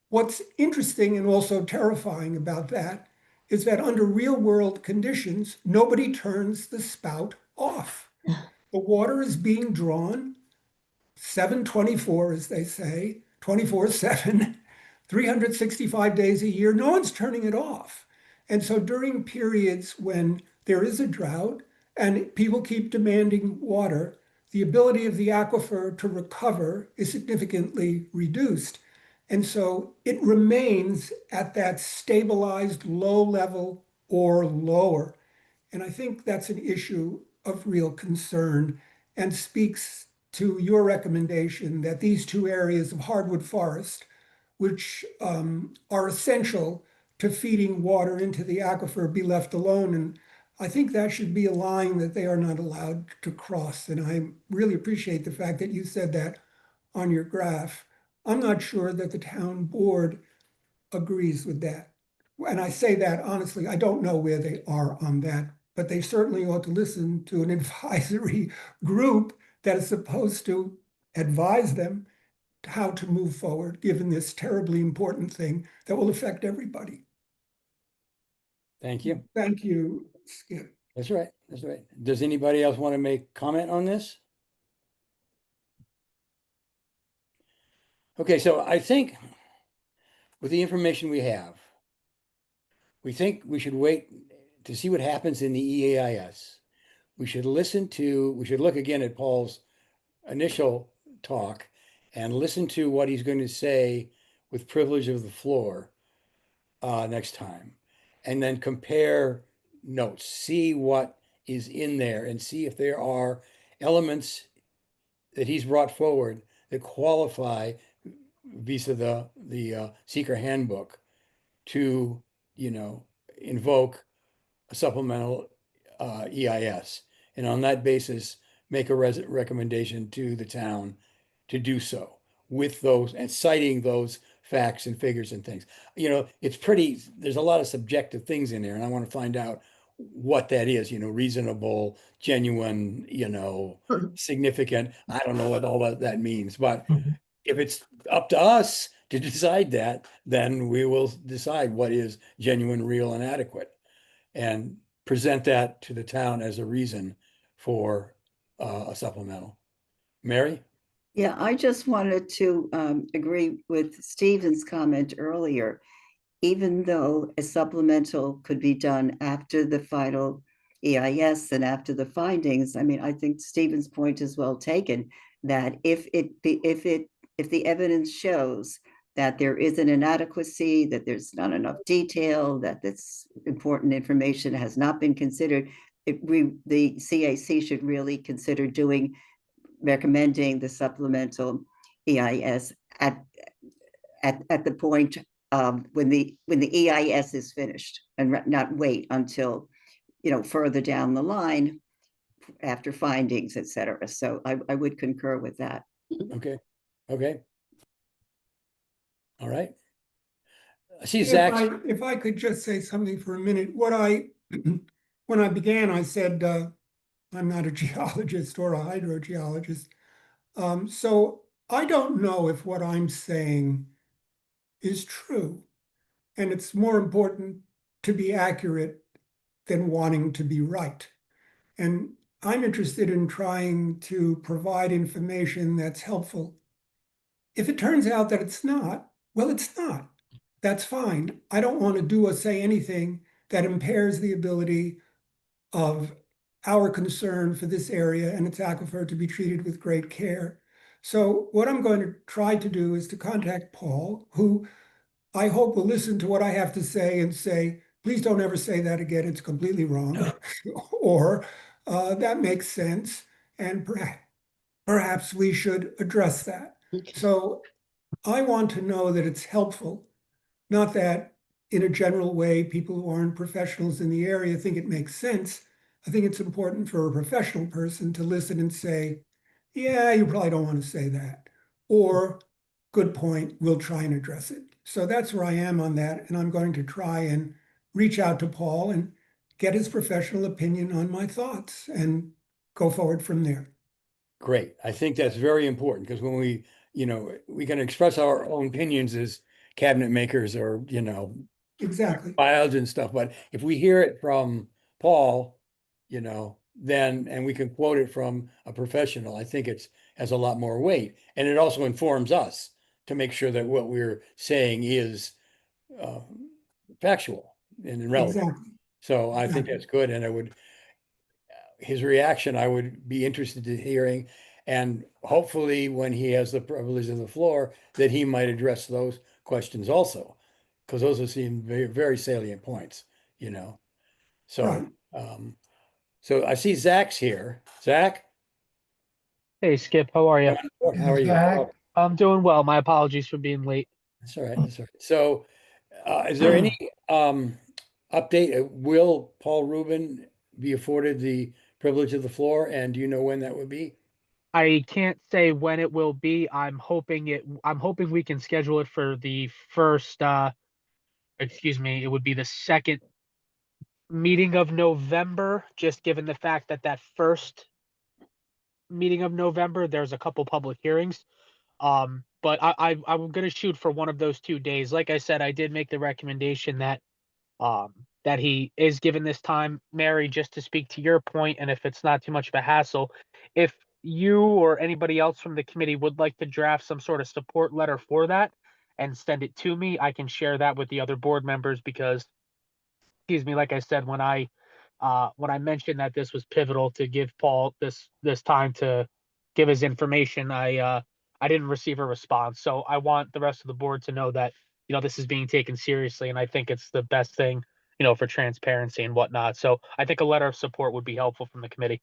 What's interesting and also terrifying about that is that under real world conditions, nobody turns the spout off. The water is being drawn 7/24, as they say, 24/7, 365 days a year. No one's turning it off. And so during periods when there is a drought and people keep demanding water, the ability of the aquifer to recover is significantly reduced. And so it remains at that stabilized low level or lower. And I think that's an issue of real concern and speaks to your recommendation that these two areas of hardwood forest, which are essential to feeding water into the aquifer, be left alone. And I think that should be a line that they are not allowed to cross. And I really appreciate the fact that you said that on your graph. I'm not sure that the town board agrees with that. And I say that honestly, I don't know where they are on that, but they certainly ought to listen to an advisory group that is supposed to advise them how to move forward, given this terribly important thing that will affect everybody. Thank you. Thank you, Skip. That's right. That's right. Does anybody else want to make comment on this? Okay, so I think with the information we have, we think we should wait to see what happens in the EAIS. We should look again at Paul's initial talk and listen to what he's going to say with privilege of the floor next time. And then compare notes, see what is in there and see if there are elements that he's brought forward that qualify vis-a the seeker handbook to, invoke a supplemental EIS. And on that basis, make a recommendation to the town to do so with those and citing those facts and figures and things. There's a lot of subjective things in there, and I want to find out what that is, reasonable, genuine, significant. I don't know what all that means, but if it's up to us to decide that, then we will decide what is genuine, real, and adequate, and present that to the town as a reason for a supplemental. Mary? Yeah, I just wanted to agree with Stephen's comment earlier. Even though a supplemental could be done after the final EIS and after the findings, I mean, I think Stephen's point is well taken, that if the evidence shows that there is an inadequacy, that there's not enough detail, that this important information has not been considered, the CAC should really consider recommending the supplemental EIS at the point when the EIS is finished, and not wait until further down the line after findings, et cetera. So I would concur with that. Okay. All right. I see Zach. If I could just say something for a minute, when I began, I said, I'm not a geologist or a hydrogeologist. So I don't know if what I'm saying is true. And it's more important to be accurate than wanting to be right. And I'm interested in trying to provide information that's helpful. If it turns out that it's not, well, it's not. That's fine. I don't want to do or say anything that impairs the ability of our concern for this area and its aquifer to be treated with great care. So what I'm going to try to do is to contact Paul, who I hope will listen to what I have to say and say, please don't ever say that again, it's completely wrong. Or that makes sense, and perhaps we should address that. Okay. So I want to know that it's helpful, not that in a general way, people who aren't professionals in the area think it makes sense. I think it's important for a professional person to listen and say, yeah, you probably don't want to say that. Or, good point, we'll try and address it. So that's where I am on that. And I'm going to try and reach out to Paul and get his professional opinion on my thoughts and go forward from there. Great. I think that's very important, because when we can express our own opinions as cabinet makers or, Exactly. files and stuff. But if we hear it from Paul, then, and we can quote it from a professional, I think has a lot more weight. And it also informs us to make sure that what we're saying is factual and relevant. Exactly. So I think that's good. And his reaction, I would be interested in hearing. And hopefully when he has the privilege of the floor, that he might address those questions also, because those seem very, very salient points, So, Right. so I see Zach's here. Zach? Hey Skip, how are you? How are you? Jack? Oh, I'm doing well. My apologies for being late. that's all right. That's all right. So, is there any update? Will Paul Rubin be afforded the privilege of the floor? And do you know when that would be? I can't say when it will be. I'm hoping we can schedule it for the first excuse me, it would be the second meeting of November, just given the fact that that first meeting of November, there's a couple public hearings. But I'm gonna shoot for one of those 2 days. Like I said, I did make the recommendation that he is given this time, Mary, just to speak to your point, and if it's not too much of a hassle, if you or anybody else from the committee would like to draft some sort of support letter for that and send it to me, I can share that with the other board members because, excuse me, like I said, when I mentioned that this was pivotal to give Paul this time to give his information, I didn't receive a response. So I want the rest of the board to know that, this is being taken seriously, and I think it's the best thing, for transparency and whatnot. So I think a letter of support would be helpful from the committee.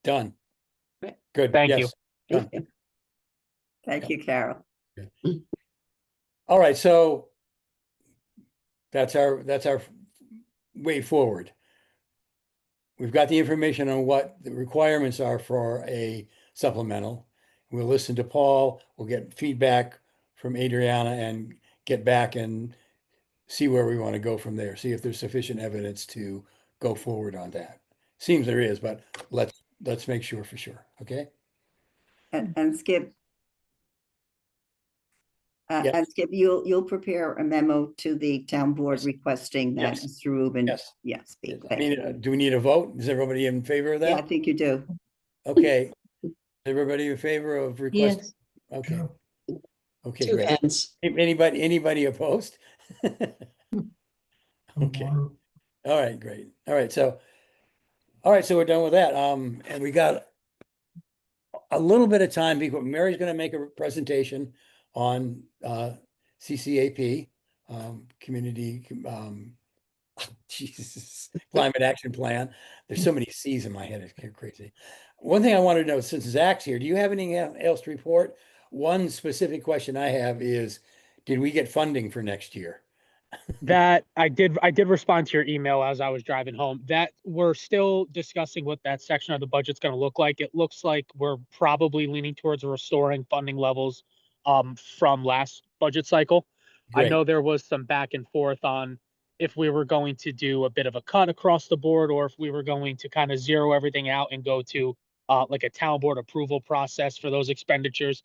Done. Right. Good. Thank Yes. you. Done. Thank you, Carol. All right. So that's our way forward. We've got the information on what the requirements are for a supplemental. We'll listen to Paul. We'll get feedback from Adriana and get back and see where we want to go from there. See if there's sufficient evidence to go forward on that. Seems there is, but let's make sure for sure. Okay. And Skip. Yes. And Skip, you'll prepare a memo to the town board Yes. requesting that Yes. Mr. Rubin. Yes. Yes. Be, I thank you. mean, do we need a vote? Is everybody in favor of Yeah, I that? think you do. Okay. Everybody in favor of requesting? Yes. Okay. Sure. Okay, Two great. hands. Anybody opposed? Okay. One. All right, great. All right, so we're done with that. And we got a little bit of time because Mary's gonna make a presentation on CCAP, community Jesus, climate action plan. There's so many C's in my head, it's kind of crazy. One thing I wanted to know, since Zach's here, do you have anything else to report? One specific question I have is, did we get funding for next year? That I did respond to your email as I was driving home. That we're still discussing what that section of the budget's going to look like. It looks like we're probably leaning towards restoring funding levels from last budget cycle. I Great. know there was some back and forth on if we were going to do a bit of a cut across the board or if we were going to kind of zero everything out and go to like a town board approval process for those expenditures.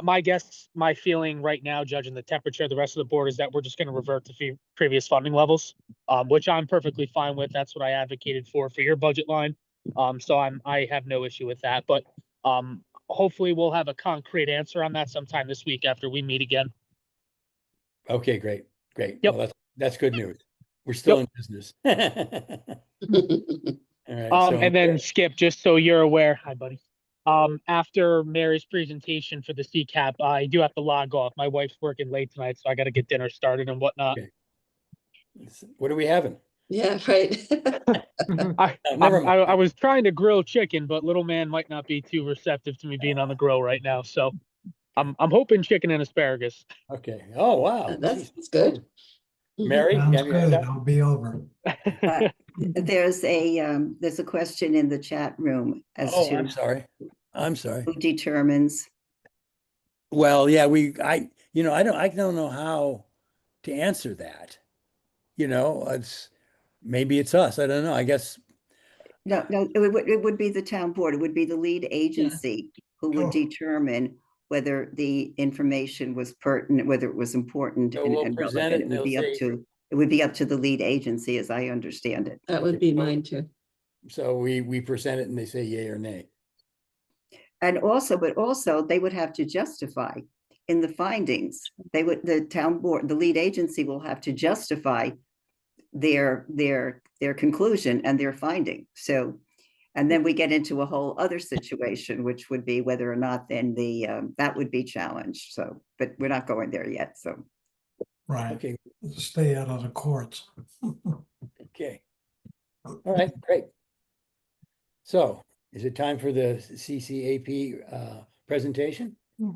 My guess, my feeling right now, judging the temperature of the rest of the board, is that we're just going to revert to previous funding levels, which I'm perfectly fine with. That's what I advocated for your budget line. So I have no issue with that. But hopefully we'll have a concrete answer on that sometime this week after we meet again. Okay, great. Yep. Well, that's good news. We're still in business. All right. So And then Skip, just so you're aware, hi buddy. After Mary's presentation for the CCAP, I do have to log off. My wife's working late tonight, so I got to get dinner started and whatnot. Okay. What are we having? Yeah, right. Never mind. I was trying to grill chicken, but little man might not be too receptive to me being on the grill right now. So I'm hoping chicken and asparagus. Okay. Oh, wow. That's Jeez. good. Mary, Sounds have you had good. that? I'll be over. There's a question in the chat room as Oh, to I'm sorry. who determines. Well, yeah, I don't know how to answer that. Maybe it's us. I don't know. I guess. No, it would be the town board. It would be the lead agency who would Sure. determine whether the information was pertinent, whether it was important. So we'll and present relevant. it and they'll say- It would be up to the lead agency, as I understand it. That would be mine too. So we present it and they say yay or nay. And also, but also they would have to justify in the findings. The town board, the lead agency will have to justify their conclusion and their finding. So, and then we get into a whole other situation, which would be whether or not then that would be challenged. So, but we're not going there yet. So, Right. Okay. Stay out of the courts. Okay. All right, great. So Is it time for the CCAP presentation? Yeah.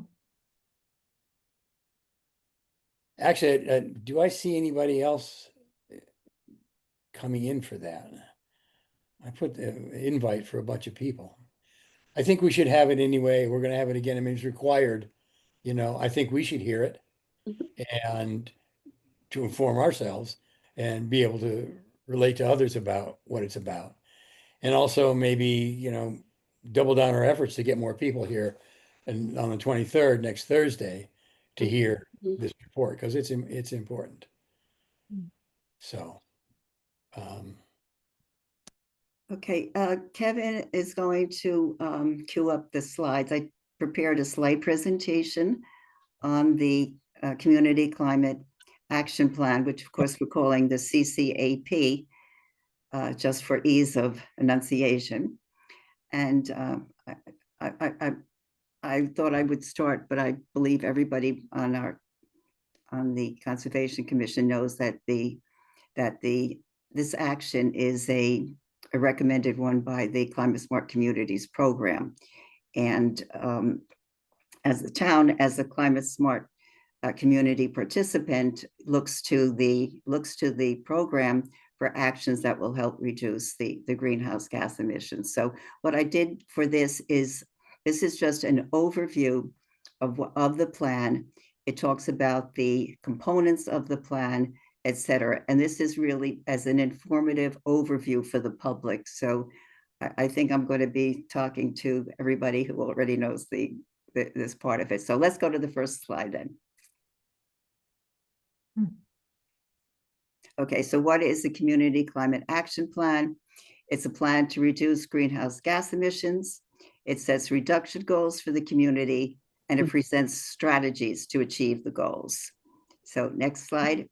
Actually, do I see anybody else coming in for that? I put the invite for a bunch of people. I think we should have it anyway. We're gonna have it again. I mean, it's required. You know, I think we should hear it and to inform ourselves and be able to relate to others about what it's about. And also maybe, you know, double down our efforts to get more people here and on the 23rd, next Thursday, to hear Mhm. this report, because it's important. Mm. So, Okay, Kevin is going to cue up the slides. I prepared a slide presentation on the Community Climate Action Plan, which of course we're calling the CCAP, just for ease of enunciation. And I thought I would start, but I believe everybody on the Conservation Commission knows that this action is a recommended one by the Climate Smart Communities program. And as the town, as a climate smart community participant, looks to the program for actions that will help reduce the greenhouse gas emissions. So what I did for this is just an overview of the plan. It talks about the components of the plan, et cetera. And this is really as an informative overview for the public. So I think I'm going to be talking to everybody who already knows this part of it. So let's go to the first slide then. Okay, so what is the Community Climate Action Plan? It's a plan to reduce greenhouse gas emissions. It sets reduction goals for the community, and it presents strategies to achieve the goals. So next slide.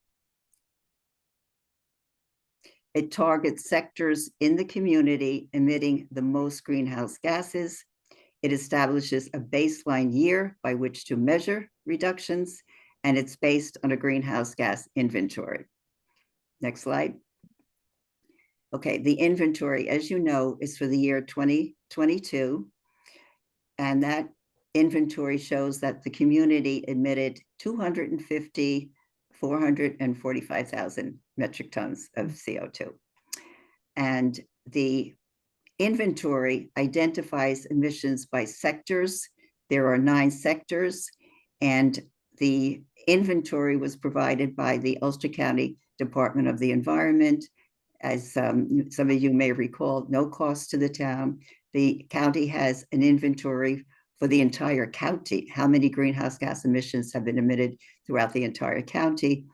It targets sectors in the community emitting the most greenhouse gases. It establishes a baseline year by which to measure reductions, and it's based on a greenhouse gas inventory. Next slide. Okay, the inventory, as you know, is for the year 2022. And that inventory shows that the community emitted 445,000 metric tons of CO2. And the inventory identifies emissions by sectors. There are 9 sectors, and the inventory was provided by the Ulster County Department of the Environment. As some of you may recall, no cost to the town. The county has an inventory for the entire county, how many greenhouse gas emissions have been emitted throughout the entire county.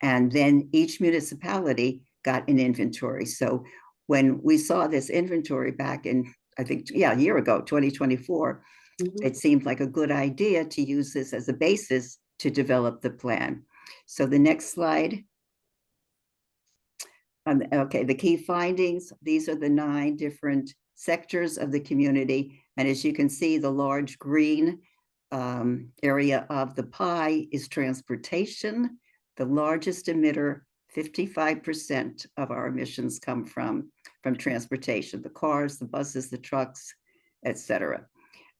And then each municipality got an inventory. So when we saw this inventory back in, I think, a year ago, 2024, it seemed like a good idea to use this as a basis to develop the plan. So the next slide. Okay, the key findings, these are the 9 different sectors of the community. And as you can see, the large green area of the pie is transportation. The largest emitter, 55% of our emissions come from transportation, the cars, the buses, the trucks, et cetera.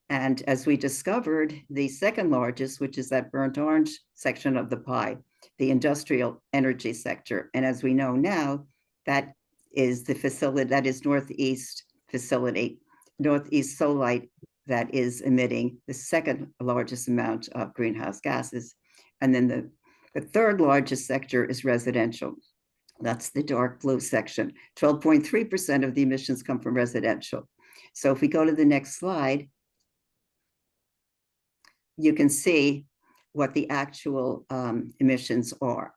And as we discovered, the second largest, which is that burnt orange section of the pie, the industrial energy sector. And as we know now, that is the facility, that is Northeast facility, Northeast Solite, that is emitting the second largest amount of greenhouse gases. And then the third largest sector is residential. That's the dark blue section. 12.3% of the emissions come from residential. So if we go to the next slide, you can see what the actual emissions are.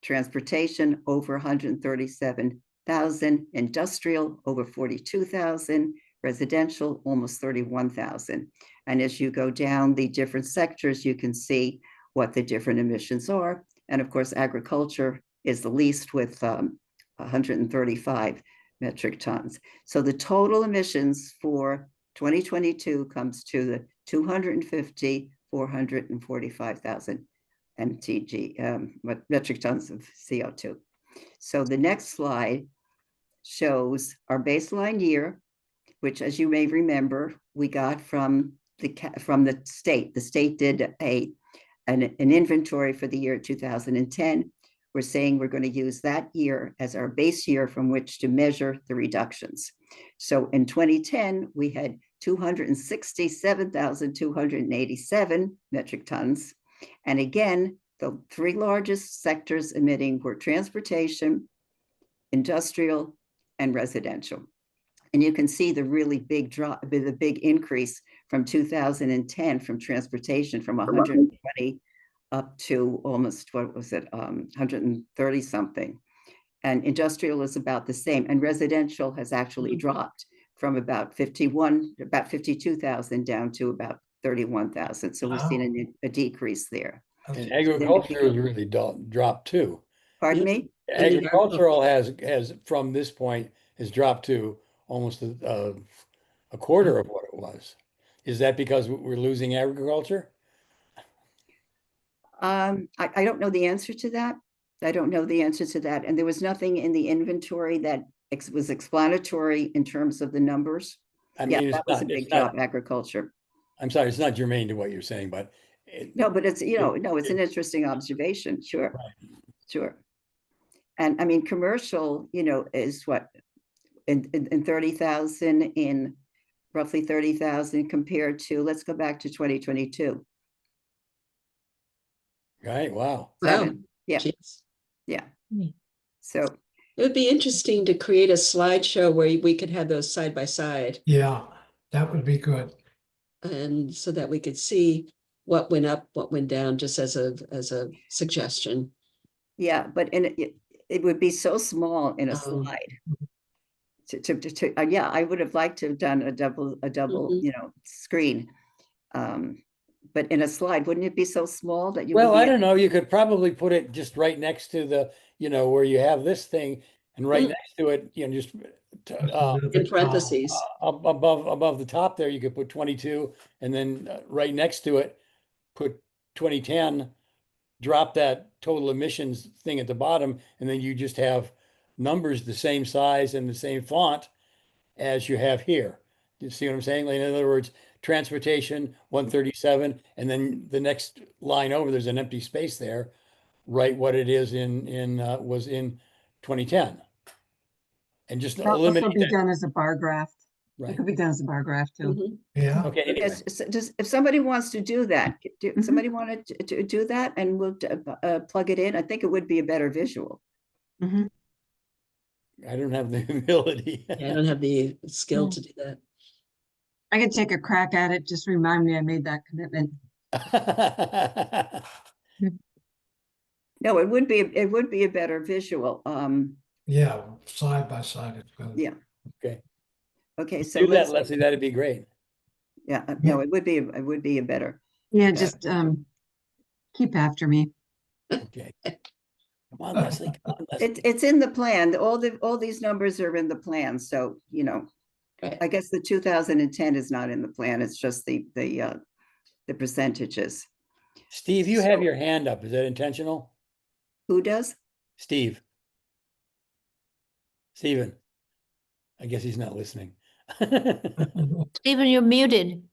Transportation, over 137,000, industrial, over 42,000, residential, almost 31,000. And as you go down the different sectors, you can see what the different emissions are. And of course, agriculture is the least with 135 metric tons. So the total emissions for 2022 comes to the 445,000 metric tons of CO2. So the next slide shows our baseline year, which, as you may remember, we got from from the state. The state did an inventory for the year 2010. We're saying we're going to use that year as our base year from which to measure the reductions. So in 2010, we had 267,287 metric tons. And again, the three largest sectors emitting were transportation, industrial, and residential. And you can see the really big drop, the big increase from 2010 from transportation from 120 up to almost, what was it, 130 something. And industrial is about the same. And residential has actually dropped from about 52,000 down to about 31,000. So we've seen a decrease there. And agriculture has really dropped too. Pardon me? Agricultural has from this point has dropped to almost a quarter of what it was. Is that because we're losing agriculture? I don't know the answer to that. I don't know the answer to that. And there was nothing in the inventory that was explanatory in terms of the numbers. I mean, Yeah, that was a big drop, agriculture. I'm sorry, it's not germane to what you're saying, but no, but it's, no, it's an interesting observation. Sure. Right. Sure. And I mean, commercial, is what in 30,000 in roughly 30,000 compared to, let's go back to 2022. Right. Wow. Seven. Yeah. Jeez. Yeah. So It would be interesting to create a slideshow where we could have those side by side. Yeah, that would be good. And so that we could see what went up, what went down, just as a suggestion. yeah, but it would be so small in a Oh. slide. Yeah, I would have liked to have done a double, screen. But in a slide, wouldn't it be so small that you? Well, I don't know. You could probably put it just right next to the, where you have this thing, and right next to it, just In parentheses. above the top there, you could put 22, and then right next to it, put 2010. Drop that total emissions thing at the bottom, and then you just have numbers the same size and the same font as you have here. You see what I'm saying? Like, in other words, transportation 137, and then the next line over, there's an empty space there. Write what it is was in 2010, and just That could eliminate be that. done as a bar graph. It Right. could be done as a bar graph too. Mhm. Yeah. Okay. Anyway. Yes, just if somebody wants to do that, somebody wanted to do that, and we'll plug it in. I think it would be a better visual. Mhm. I don't have the ability. Yeah, I don't have the skill to do that. I could take a crack at it. Just remind me I made that commitment. No, it would be a better visual. Yeah, side by side. It's good. Yeah. Okay. Okay, so Do that, let's, Leslie. That'd be great. yeah, no, it would be a better. Yeah, just keep after me. Okay. Come on, Leslie. Come on, Leslie. It's in the plan. All these numbers are in the plan. So, Right. I guess the 2010 is not in the plan. It's just the percentages. Steve, you have So- your hand up. Is that intentional? Who does? Steve. Steven. I guess he's not listening. Stephen, you're muted.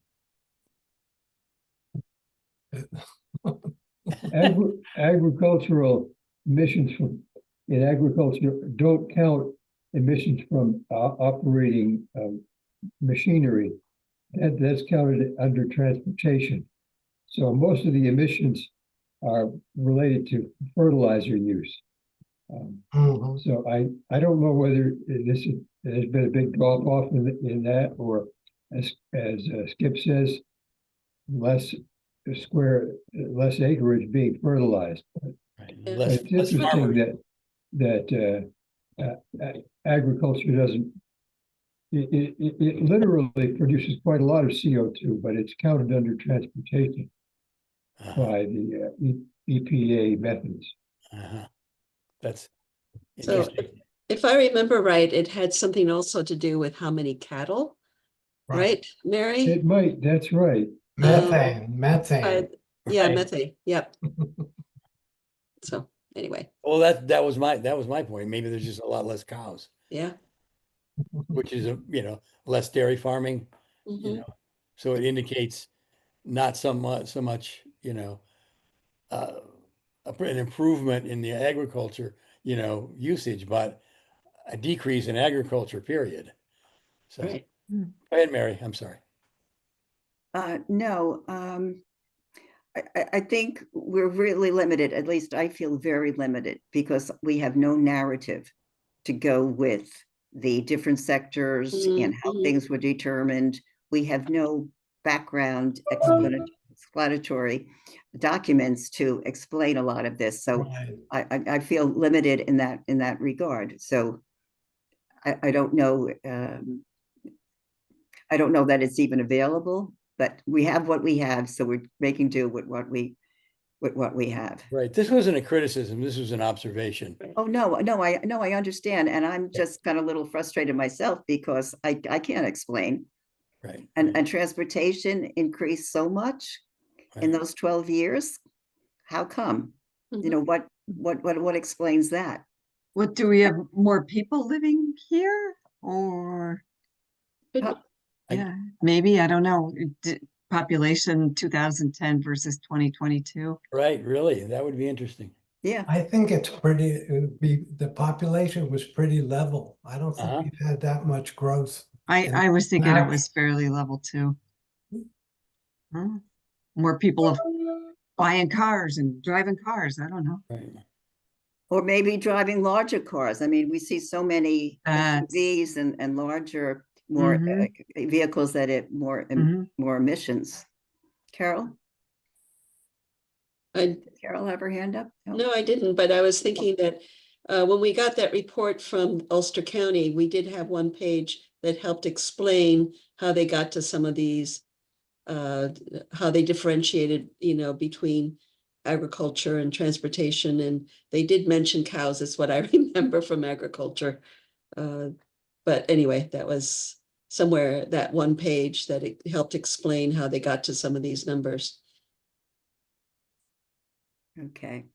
Agricultural emissions in agriculture don't count emissions from operating machinery. That's counted under transportation. So most of the emissions are related to fertilizer use. Mhm. So I don't know whether there's been a big drop off in that, or as Skip says, less acreage being fertilized. Right. Yeah. Less- It's less interesting farmers. that agriculture doesn't. It literally produces quite a lot of CO2, but it's counted under transportation by the EPA methods. That's So- interesting. If I remember right, it had something also to do with how many cattle, right, Mary? It might, that's right. Methane. Yeah, Right. methane, yep. So, anyway, Well, that was my point. Maybe there's just a lot less cows. yeah. which is less dairy farming, Mhm. so it indicates not so much, an improvement in the agriculture, usage, but a decrease in agriculture, period. So, Right. go ahead, Mary, I'm sorry. No, I think we're really limited, at least I feel very limited, because we have no narrative to go with the different sectors and how Mhm. things were determined. We have no background explanatory documents to explain a lot of this. So Right. I feel limited in that regard. So I don't know. I don't know that it's even available, but we have what we have, so we're making do with what we have. Right, this wasn't a criticism, this was an observation. Oh, no, I understand, and I'm just kind of a little frustrated myself because I can't explain. Right. And transportation increased so much in Right. those 12 years. How come? You know, what explains that? What, do we have more people living here or? Could Huh. be. Yeah, maybe, I don't know. Population 2010 versus 2022. Right, really, that would be interesting. Yeah, I think it's the population was pretty level. I don't think we've had that much growth. I was thinking it Now- was fairly level too. Huh? More people of buying cars and driving cars. I don't know. Right. or maybe driving larger cars. I mean, we see so many That's- SUVs and larger, more Mhm. vehicles that it more Mhm. more emissions. Carol? I, Did Carol have her hand up? no, I didn't, but I was thinking that when we got that report from Ulster County, we did have one page that helped explain how they got to some of these, how they differentiated, between agriculture and transportation, and they did mention cows, is what I remember from agriculture. But anyway, that was somewhere, that one page that it helped explain how they got to some of these numbers. Okay.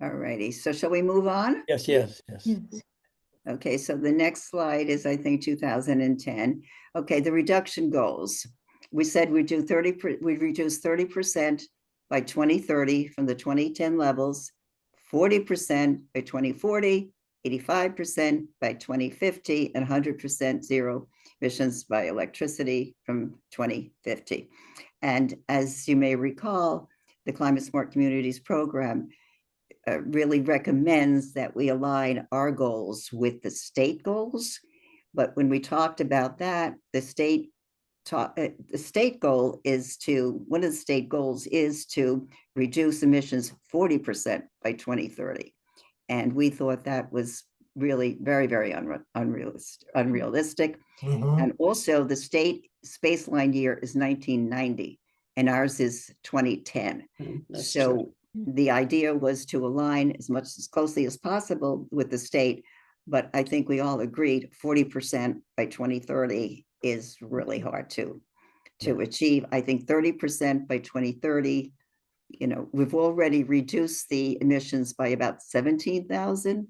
All righty. So shall we move on? Yes. Yes. Okay, so the next slide is, I think, 2010. Okay, the reduction goals. We said we'd reduce 30% by 2030 from the 2010 levels, 40% by 2040, 85% by 2050, and 100% zero emissions by electricity from 2050. And as you may recall, the Climate Smart Communities program really recommends that we align our goals with the state goals. But when we talked about that, the state goal is one of the state goals is to reduce emissions 40% by 2030. And we thought that was really very, very unrealistic. And also the state baseline year is 1990 and ours is 2010. That's So true. the idea was to align as closely as possible with the state, but I think we all agreed 40% by 2030 is really hard to achieve. I think 30% by 2030, we've already reduced the emissions by about 17,000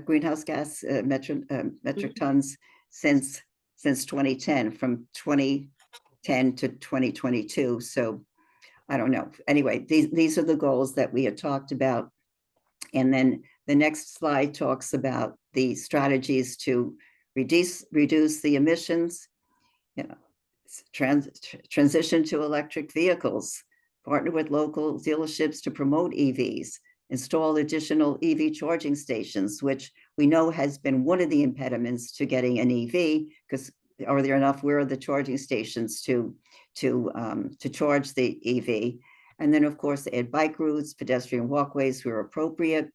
greenhouse gas metric tons since 2010, from 2010 to 2022. So I don't know. Anyway, these are the goals that we had talked about. And then the next slide talks about the strategies to reduce the emissions, transition to electric vehicles, partner with local dealerships to promote EVs, install additional EV charging stations, which we know has been one of the impediments to getting an EV, because are there enough? Where are the charging stations to charge the EV? And then, of course, add bike routes, pedestrian walkways where appropriate.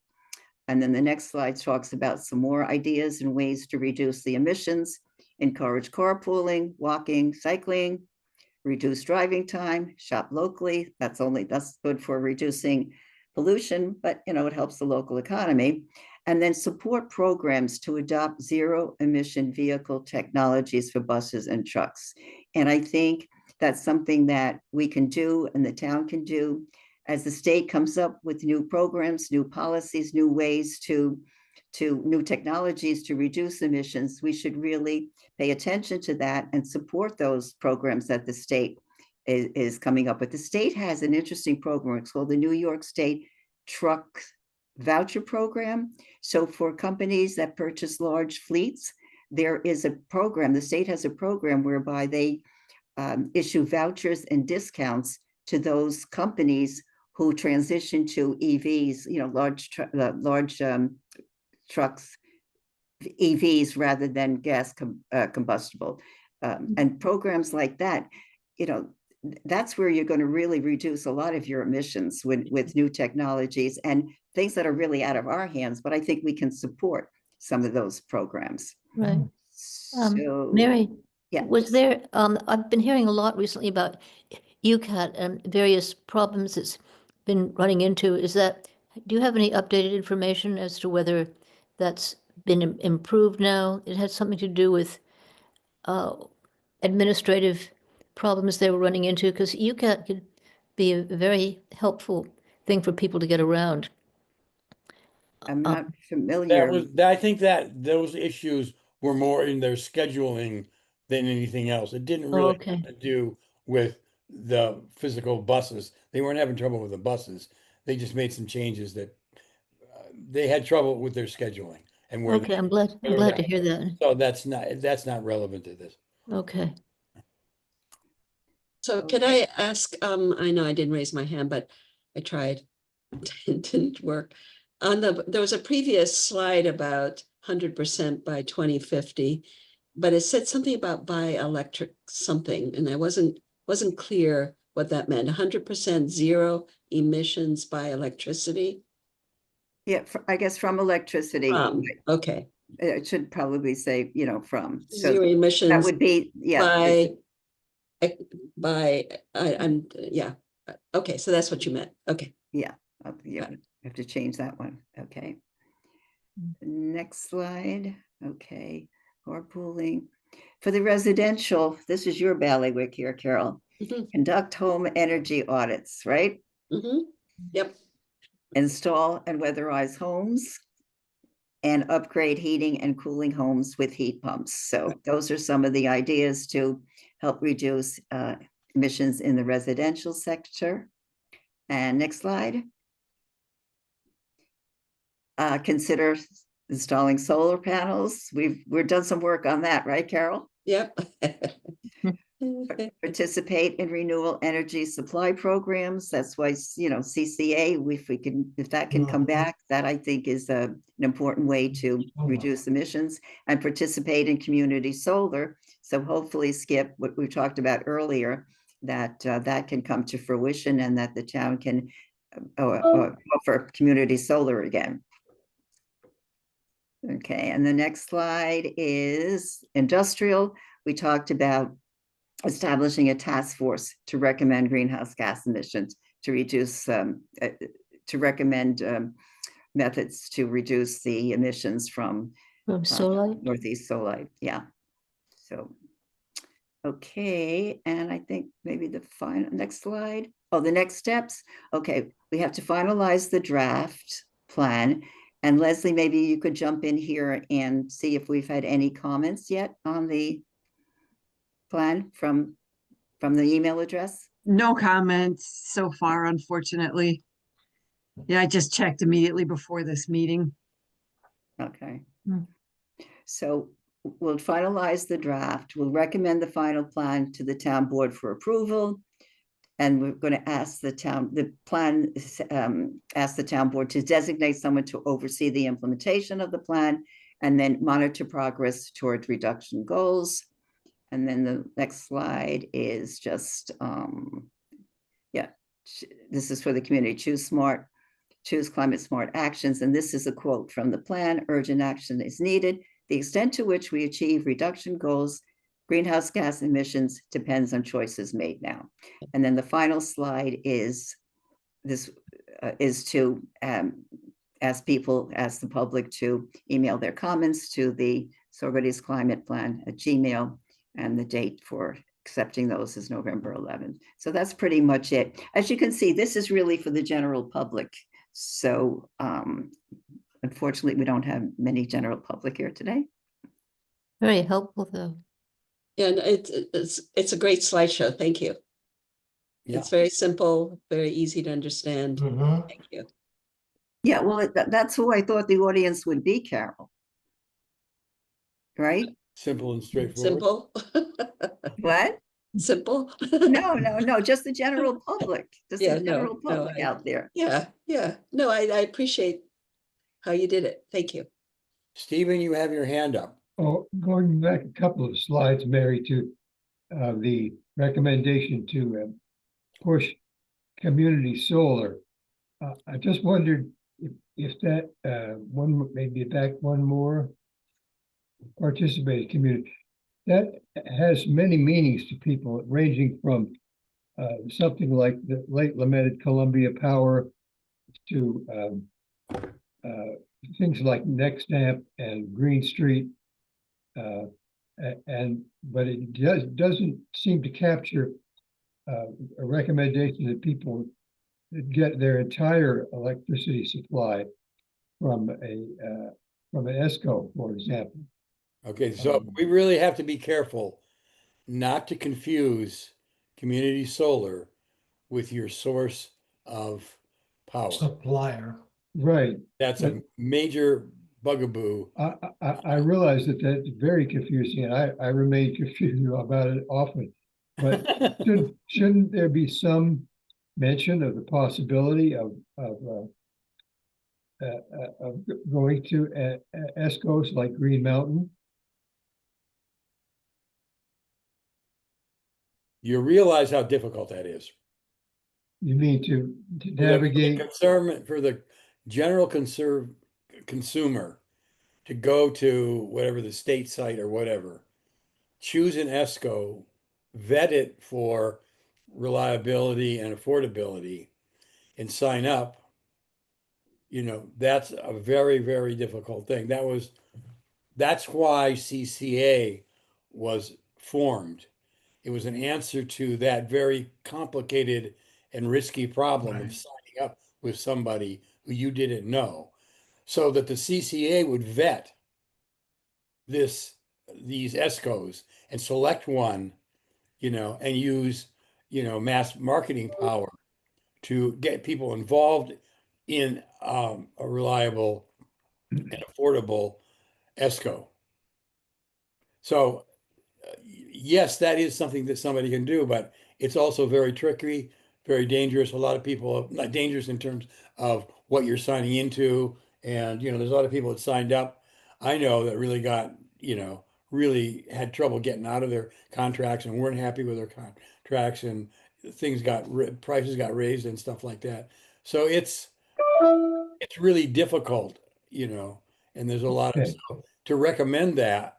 And then the next slide talks about some more ideas and ways to reduce the emissions, encourage carpooling, walking, cycling, reduce driving time, shop locally. That's good for reducing pollution, but it helps the local economy. And then support programs to adopt zero emission vehicle technologies for buses and trucks. And I think that's something that we can do and the town can do as the state comes up with new programs, new policies, new ways to to new technologies to reduce emissions, we should really pay attention to that and support those programs that the state is coming up with. The state has an interesting program. It's called the New York State Truck Voucher Program. So for companies that purchase large fleets, there is a program, the state has a program whereby they issue vouchers and discounts to those companies who transition to EVs, large trucks, EVs rather than gas combustible. And programs like that, that's where you're going to really reduce a lot of your emissions with new technologies and things that are really out of our hands. But I think we can support some of those programs. Right. So, Mary, yeah. was there, I've been hearing a lot recently about UCAT and various problems it's been running into. Do you have any updated information as to whether that's been improved now? It had something to do with administrative problems they were running into, because UCAT could be a very helpful thing for people to get around. I'm not That familiar. was, I think that those issues were more in their scheduling than anything else. It didn't really Okay. have to do with the physical buses. They weren't having trouble with the buses. They just made some changes that they had trouble with their scheduling and where. Okay, I'm glad to hear that. So that's not relevant to this. Okay. So can I ask, I know I didn't raise my hand, but I tried. It didn't work. There was a previous slide about 100% by 2050, but it said something about by electric something, and I wasn't clear what that meant. 100% zero emissions by electricity. Yeah, I guess from electricity. Okay. It should probably say, from. So Zero emissions. that would be, yeah. Yeah. Okay, so that's what you meant. Okay. Yeah, yeah, I have to change that one. Okay. Next slide. Okay, carpooling. For the residential, this is your bailiwick here, Carol. Conduct home energy audits, right? Yep. Install and weatherize homes and upgrade heating and cooling homes with heat pumps. So those are some of the ideas to help reduce emissions in the residential sector. And next slide. Consider installing solar panels. We've done some work on that, right, Carol? Yep. Participate in renewable energy supply programs. That's why, CCA, if that can come back, that I think is an important way to reduce emissions, and participate in community solar. So hopefully, Skip, what we talked about earlier, that that can come to fruition and that the town can offer community solar again. Okay, and the next slide is industrial. We talked about establishing a task force to recommend greenhouse gas emissions, to reduce, to recommend methods to reduce the emissions from Solite? Northeast Solite. Yeah. So, okay, and I think maybe the final next slide. Oh, the next steps. Okay, we have to finalize the draft plan. And Leslie, maybe you could jump in here and see if we've had any comments yet on the plan from the email address? No comments so far, unfortunately. Yeah, I just checked immediately before this meeting. Okay. So we'll finalize the draft. We'll recommend the final plan to the town board for approval. And we're going to ask the town board to designate someone to oversee the implementation of the plan and then monitor progress towards reduction goals. And then the next slide is just, this is for the community. Choose climate smart actions. And this is a quote from the plan: urgent action is needed. The extent to which we achieve reduction goals, greenhouse gas emissions, depends on choices made now. And then the final slide is to ask the public to email their comments to the Saugerties Climate Plan at Gmail. And the date for accepting those is November 11th. So that's pretty much it. As you can see, this is really for the general public. So Unfortunately, we don't have many general public here today. Very helpful, though. And it's a great slideshow. Thank you. Yeah. It's very simple, very easy to understand. Mhm. Thank you. Yeah, well, that's who I thought the audience would be, Carol. Right? Simple and straightforward. Simple. What? Simple. No, just the general public, just Yeah, the general no, public out there. Yeah, yeah. No, I appreciate how you did it. Thank you. Stephen, you have your hand up. Oh, going back a couple of slides, Mary, to the recommendation to push community solar. I just wondered if that maybe back one more participated community. That has many meanings to people, ranging from something like the late lamented Columbia Power to things like Nexamp and Green Street. But it doesn't seem to capture a recommendation that people get their entire electricity supply from an ESCO, for example. Okay, so we really have to be careful not to confuse community solar with your source of power. Supplier. Right. That's a major bugaboo. I realize that that's very confusing, and I remain confused about it often. But shouldn't there be some mention of the possibility of going to ESCOs like Green Mountain? You realize how difficult that is. You mean to For navigate? for the general consumer to go to whatever the state site or whatever, choose an ESCO, vet it for reliability and affordability, and sign up. You know, that's a very, very difficult thing. That's why CCA was formed. It was an answer to that very complicated and risky problem of signing up with somebody who you didn't know, so that the CCA would vet these ESCOs and select one, and use, mass marketing power to get people involved in a reliable and affordable ESCO. So yes, that is something that somebody can do, but it's also very tricky, very dangerous. A lot of people, not dangerous in terms of what you're signing into. And, there's a lot of people that signed up, I know, that really got, really had trouble getting out of their contracts and weren't happy with their contracts, and prices got raised and stuff like that. So it's really difficult, and there's a lot of, so to recommend that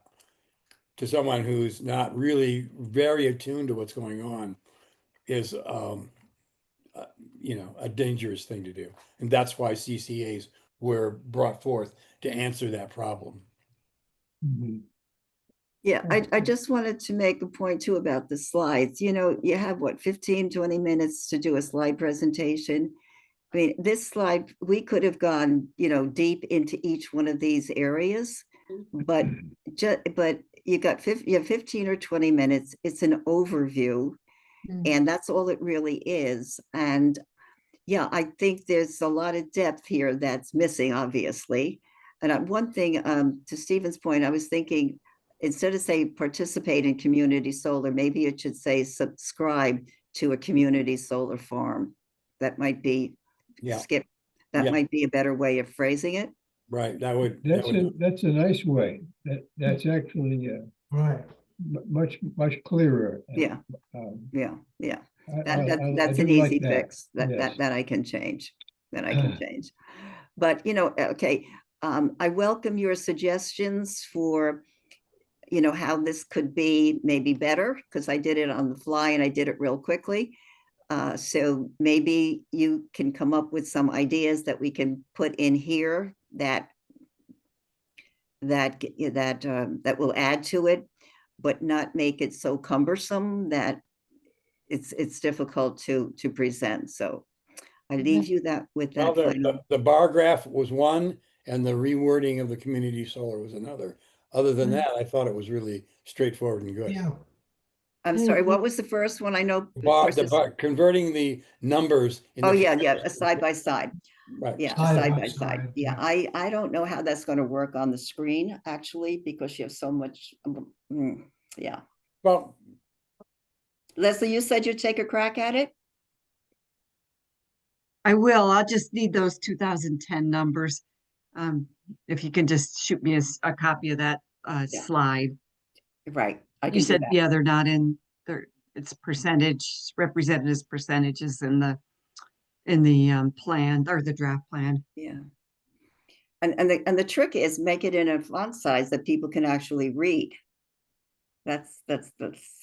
to someone who's not really very attuned to what's going on is, a dangerous thing to do. And that's why CCAs were brought forth to answer that problem. Mm-hmm. Yeah, I just wanted to make a point too about the slides. You have what, 15, 20 minutes to do a slide presentation. I mean, this slide, we could have gone, deep into each one of these areas, but you have 15 or 20 minutes. It's an overview, and that's all it really is. And yeah, I think there's a lot of depth here that's missing, obviously. And one thing, to Stephen's point, I was thinking, instead of say participate in community solar, maybe it should say subscribe to a community solar farm. That might be, Skip, that might be a better way of phrasing it. Right. That's a nice way. That's actually right. Much clearer. Yeah. I That's an easy fix that I can change. But okay. I welcome your suggestions for how this could be maybe better, because I did it on the fly and I did it real quickly. So maybe you can come up with some ideas that we can put in here that will add to it, but not make it so cumbersome that it's difficult to present. So I leave you with that. Well, the bar graph was one, and the rewording of the community solar was another. Other than that, I thought it was really straightforward and good. Yeah, I'm I sorry, what agree. was the first one? I know. of Bar, course, the it's- bar, converting the numbers. In Oh, the yeah, yeah, a side by side. Right. Yeah, Side side by by side. side, Yeah, I don't know how that's gonna work on the screen, actually, because you have so much, yeah. Well, Leslie, you said you'd take a crack at it? I will. I'll just need those 2010 numbers. If you can just shoot me a copy of that Yeah. slide. Right. I You can do said, that. yeah, they're not in, it's percentage, represented as percentages in the plan or the draft plan. Yeah. And the trick is make it in a font size that people can actually read. That's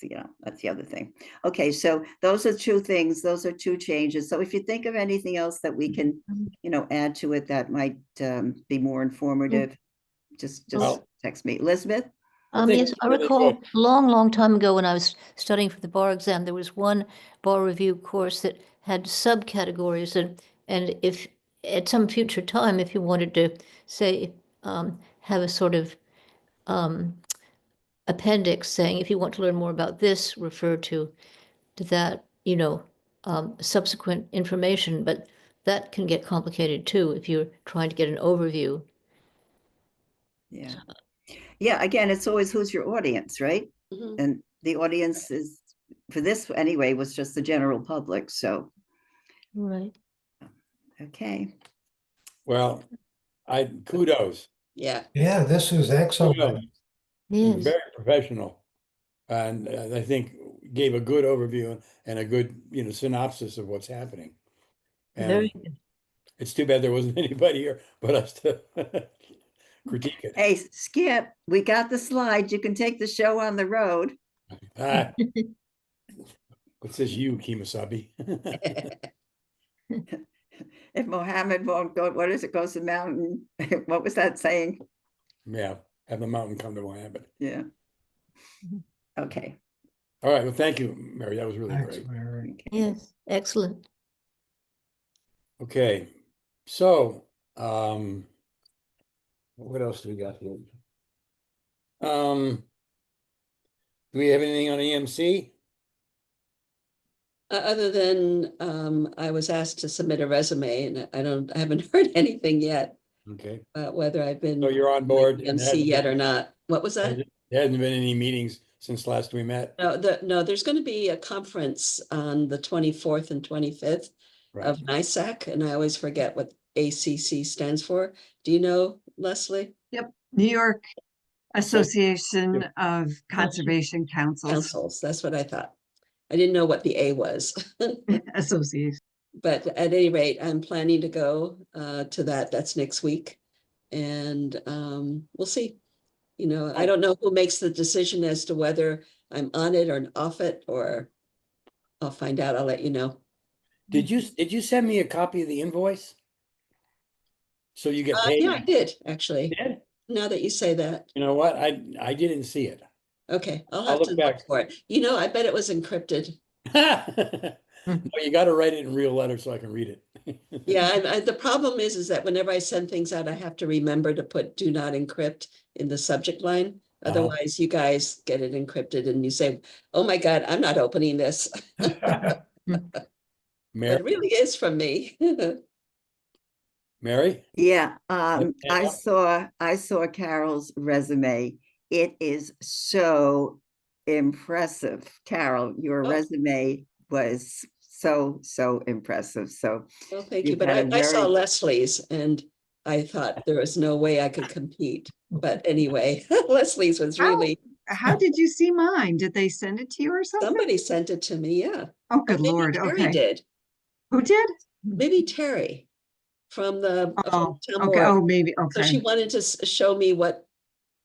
yeah, that's the other thing. Okay, so those are two things, those are two changes. So if you think of anything else that we can, add to it that might be more informative, just Well- text me. Elizabeth? think Yes, it's I really recall good. a long, long time ago when I was studying for the bar exam, there was one bar review course that had subcategories, and if at some future time, if you wanted to say have a sort of appendix saying, if you want to learn more about this, refer to that, subsequent information, but that can get complicated too if you're trying to get an overview. Yeah. Yeah, again, it's always who's your audience, right? Mhm. And the audience is, for this anyway, was just the general public, so, Right. okay. Well, kudos. Yeah, yeah, this is excellent. Kudos. It was Yes. very professional. And I think gave a good overview and a good, synopsis of what's happening. And Very good. it's too bad there wasn't anybody here but us to critique it. Hey, Skip, we got the slides. You can take the show on the road. Ah, what says you, Kimasabi? If Mohammed won't go, what is it, goes to mountain? What was that saying? Yeah, have the mountain come to Mohammed. Yeah. Okay. All right, well, thank you, Mary. That was really Thanks, great. Mary. Okay. Yes, excellent. Okay, so what else do we got here? Do we have anything on EMC? other than I was asked to submit a resume and I haven't heard anything yet Okay, about whether I've been so you're on board. and MC yet or not. What was that? There hasn't been any meetings since last we met. No, there's going to be a conference on the 24th and 25th Right. of NISAC, and I always forget what ACC stands for. Do you know, Leslie? New York Association of Conservation Councils. Councils, that's what I thought. I didn't know what the A was. Association. But at any rate, I'm planning to go to that. That's next week. And we'll see. I don't know who makes the decision as to whether I'm on it or off it, or I'll find out. I'll let you know. Did you send me a copy of the invoice? So you get paid? Yeah, I did, actually. Did? Now that you say that. You know what? I didn't see it. Okay, I'll I'll have look to back. look for it. I bet it was encrypted. No, you got to write it in real letters so I can read it. Yeah, the problem is that whenever I send things out, I have to remember to put do not encrypt in the subject line. Otherwise, you guys get it encrypted and you say, oh my God, I'm not opening this. But Mary, it really is from me. Mary? Yeah, Yeah. I saw Carol's resume. It is so impressive. Carol, your Oh. resume was so impressive. So Well, thank you. You've But had a I saw very- Leslie's and I thought there was no way I could compete. But anyway, Leslie's was How- really, How did you see mine? Did they send it to you or something? somebody sent it to me, yeah. Oh, Or good maybe Lord. Terry Okay. did. Who did? Maybe Terry from the Oh, town okay. board. Oh, maybe. So she Okay. wanted to show me what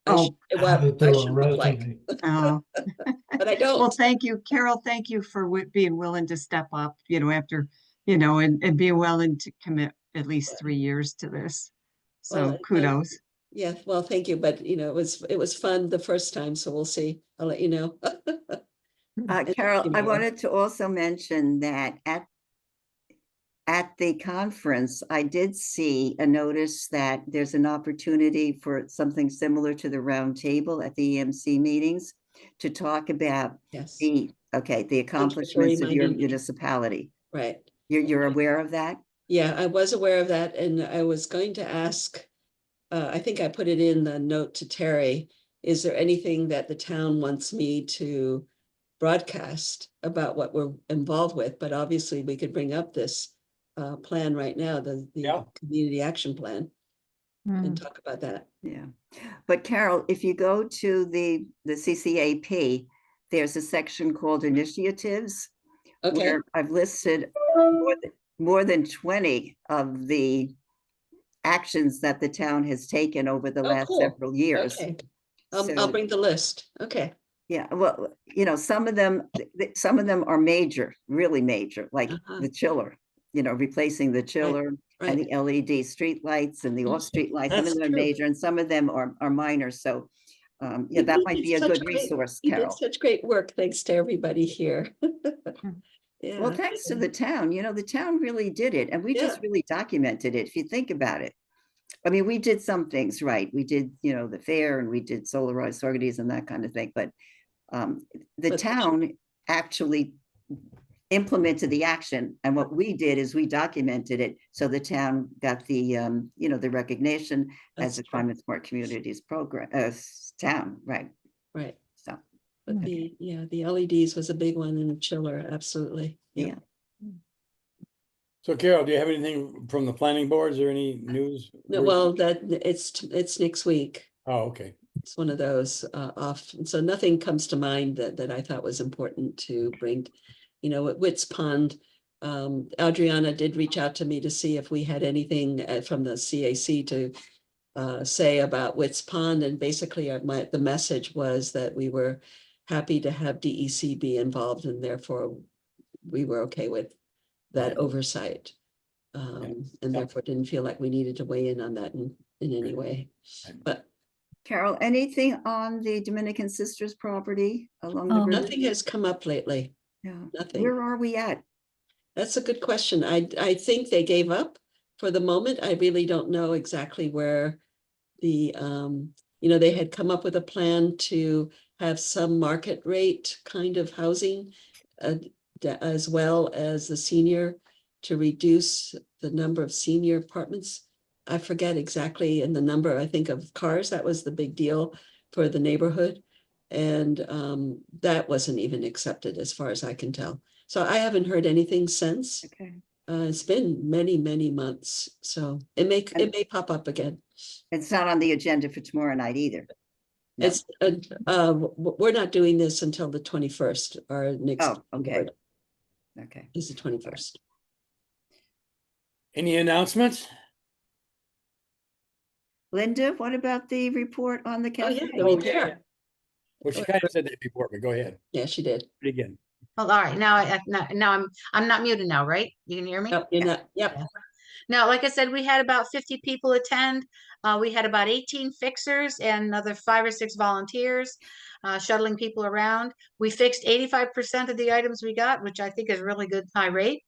Oh, How to what do I a should look like, resume. Oh, but I well, don't. thank you, Carol. Thank you for being willing to step up, after, and being willing to commit at least 3 years to this. Well, So kudos. Yeah, well, thank you, but it was fun the first time, so we'll see. I'll let you know. Carol, I Mary. wanted to also mention that At the conference, I did see a notice that there's an opportunity for something similar to the round table at the EMC meetings to talk about Yes, the accomplishments of your reminding me. municipality. right. You're aware of that? Yeah, I was aware of that, and I was going to ask, I think I put it in the note to Terry, is there anything that the town wants me to broadcast about what we're involved with? But obviously, we could bring up this plan right now, the Yeah. community action plan, Mm. and talk about that. Yeah. But Carol, if you go to the CCAP, there's a section called initiatives, Okay, where I've listed more than 20 of the actions that the town has taken over the Oh, last cool. several years. okay. I'll So, bring the list. Okay. yeah, well, some of them are major, really major, like Uh-huh. the chiller, replacing the chiller and Right. the LED street lights and the off-street lights. Some That's of them are true. major and some of them are minor. So, yeah, You that did might be a such good great- resource, You did Carol. such great work. Thanks to everybody here. Yeah. Well, thanks to the town, the town really did it, and we just Yeah. really documented it, if you think about it. I mean, we did some things right. We did, the fair, and we did solarized orchids and that kind of thing, but the But- town actually implemented the action, and what we did is we documented it, so the town got the the recognition as That's the true. Climate Smart Communities program, town, right? Right. So, But Okay. the LEDs was a big one in the chiller, absolutely. yeah. So Carol, do you have anything from the planning boards or any news? No, well, it's next week. Oh, okay. It's one of those off, and so nothing comes to mind that I thought was important to bring. At Wits Pond, Adriana did reach out to me to see if we had anything from the CAC to say about Wits Pond, and basically the message was that we were happy to have DEC be involved, and therefore we were okay with that oversight. And therefore didn't feel like we needed to weigh in on that in any way. But Carol, anything on the Dominican Sisters property along the Oh. river? nothing has come up lately. Yeah. Nothing. Where are we at? That's a good question. I think they gave up for the moment. I really don't know exactly where the, they had come up with a plan to have some market rate kind of housing as well as the senior, to reduce the number of senior apartments. I forget exactly, and the number, I think, of cars, that was the big deal for the neighborhood. And that wasn't even accepted as far as I can tell. So I haven't heard anything since. Okay. It's been many, many months, so it may pop up again. It's not on the agenda for tomorrow night either. No. It's we're not doing this until the 21st. Our next Oh, okay. board Okay. is the 21st. Any announcements? Linda, what about the report on the Oh, yeah, cafe? the repair. Well, she kind of said that before, but go ahead. Yeah, she did. Do it again. Well, all right, now I'm not muted now, right? You can hear me? Yep, you're not, yep. Now, like I said, we had about 50 people attend. We had about 18 fixers and another 5 or 6 volunteers shuttling people around. We fixed 85% of the items we got, which I think is really good, high rate.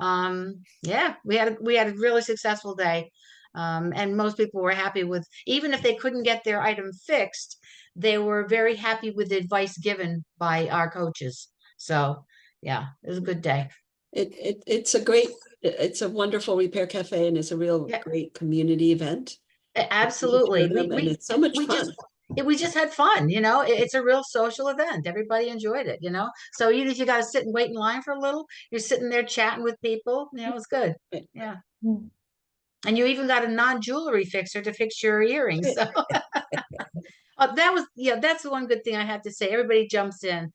Yeah, we had a really successful day. And most people were happy with, even if they couldn't get their item fixed, they were very happy with the advice given by our coaches. So yeah, it was a good day. It's a wonderful repair cafe, and it's a real Yeah. great community event. Absolutely. And it's so much fun. We just had fun, it's a real social event. Everybody enjoyed it, so even if you got to sit and wait in line for a little, you're sitting there chatting with people, it's good. Right. Yeah. Mm. And you even got a non-jewelry fixer to fix your earrings. So. That's the one good thing I have to say. Everybody jumps in.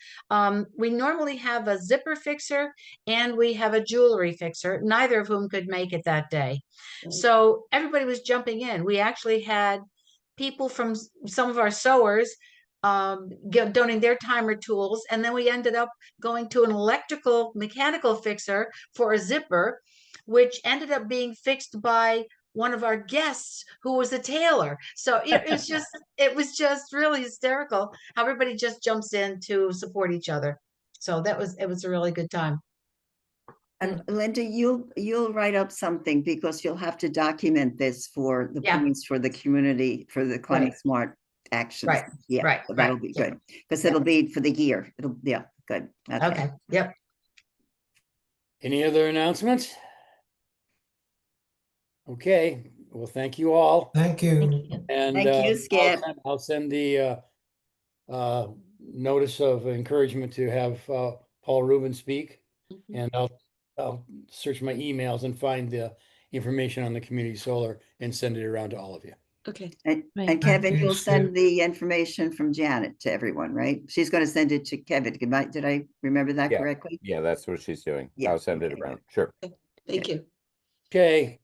We normally have a zipper fixer and we have a jewelry fixer, neither of whom could make it that day. Right. So everybody was jumping in. We actually had people from some of our sewers donating their timer tools, and then we ended up going to an mechanical fixer for a zipper, which ended up being fixed by one of our guests who was a tailor. So it was just really hysterical how everybody just jumps in to support each other. So it was a really good time. And Linda, you'll write up something because you'll have to document this for the Yeah. points for the community, for the climate Right. smart actions. Right, Yeah, right, so that'll right, be yeah. good, because Yeah. it'll be for the year. It'll, yeah, good. Okay, yep. Any other announcements? Okay, well, thank you all. Thank Thank you. you. And Thank you, I'll Skip. I'll send the notice of encouragement to have Paul Rubin speak. Mhm. And I'll search my emails and find the information on the community solar and send it around to all of you. Okay, And Right. Kevin, Thank you, you'll Skip. send the information from Janet to everyone, right? She's going to send it to Kevin. Did I remember that Yeah. correctly? Yeah, that's what she's doing. Yeah, I'll send it okay. around. Sure. thank you. Okay,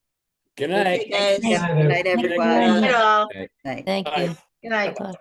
good night. Okay, guys. Good night, Good night, everyone. Good all. Night. Thank Bye. you. Good night. Bye.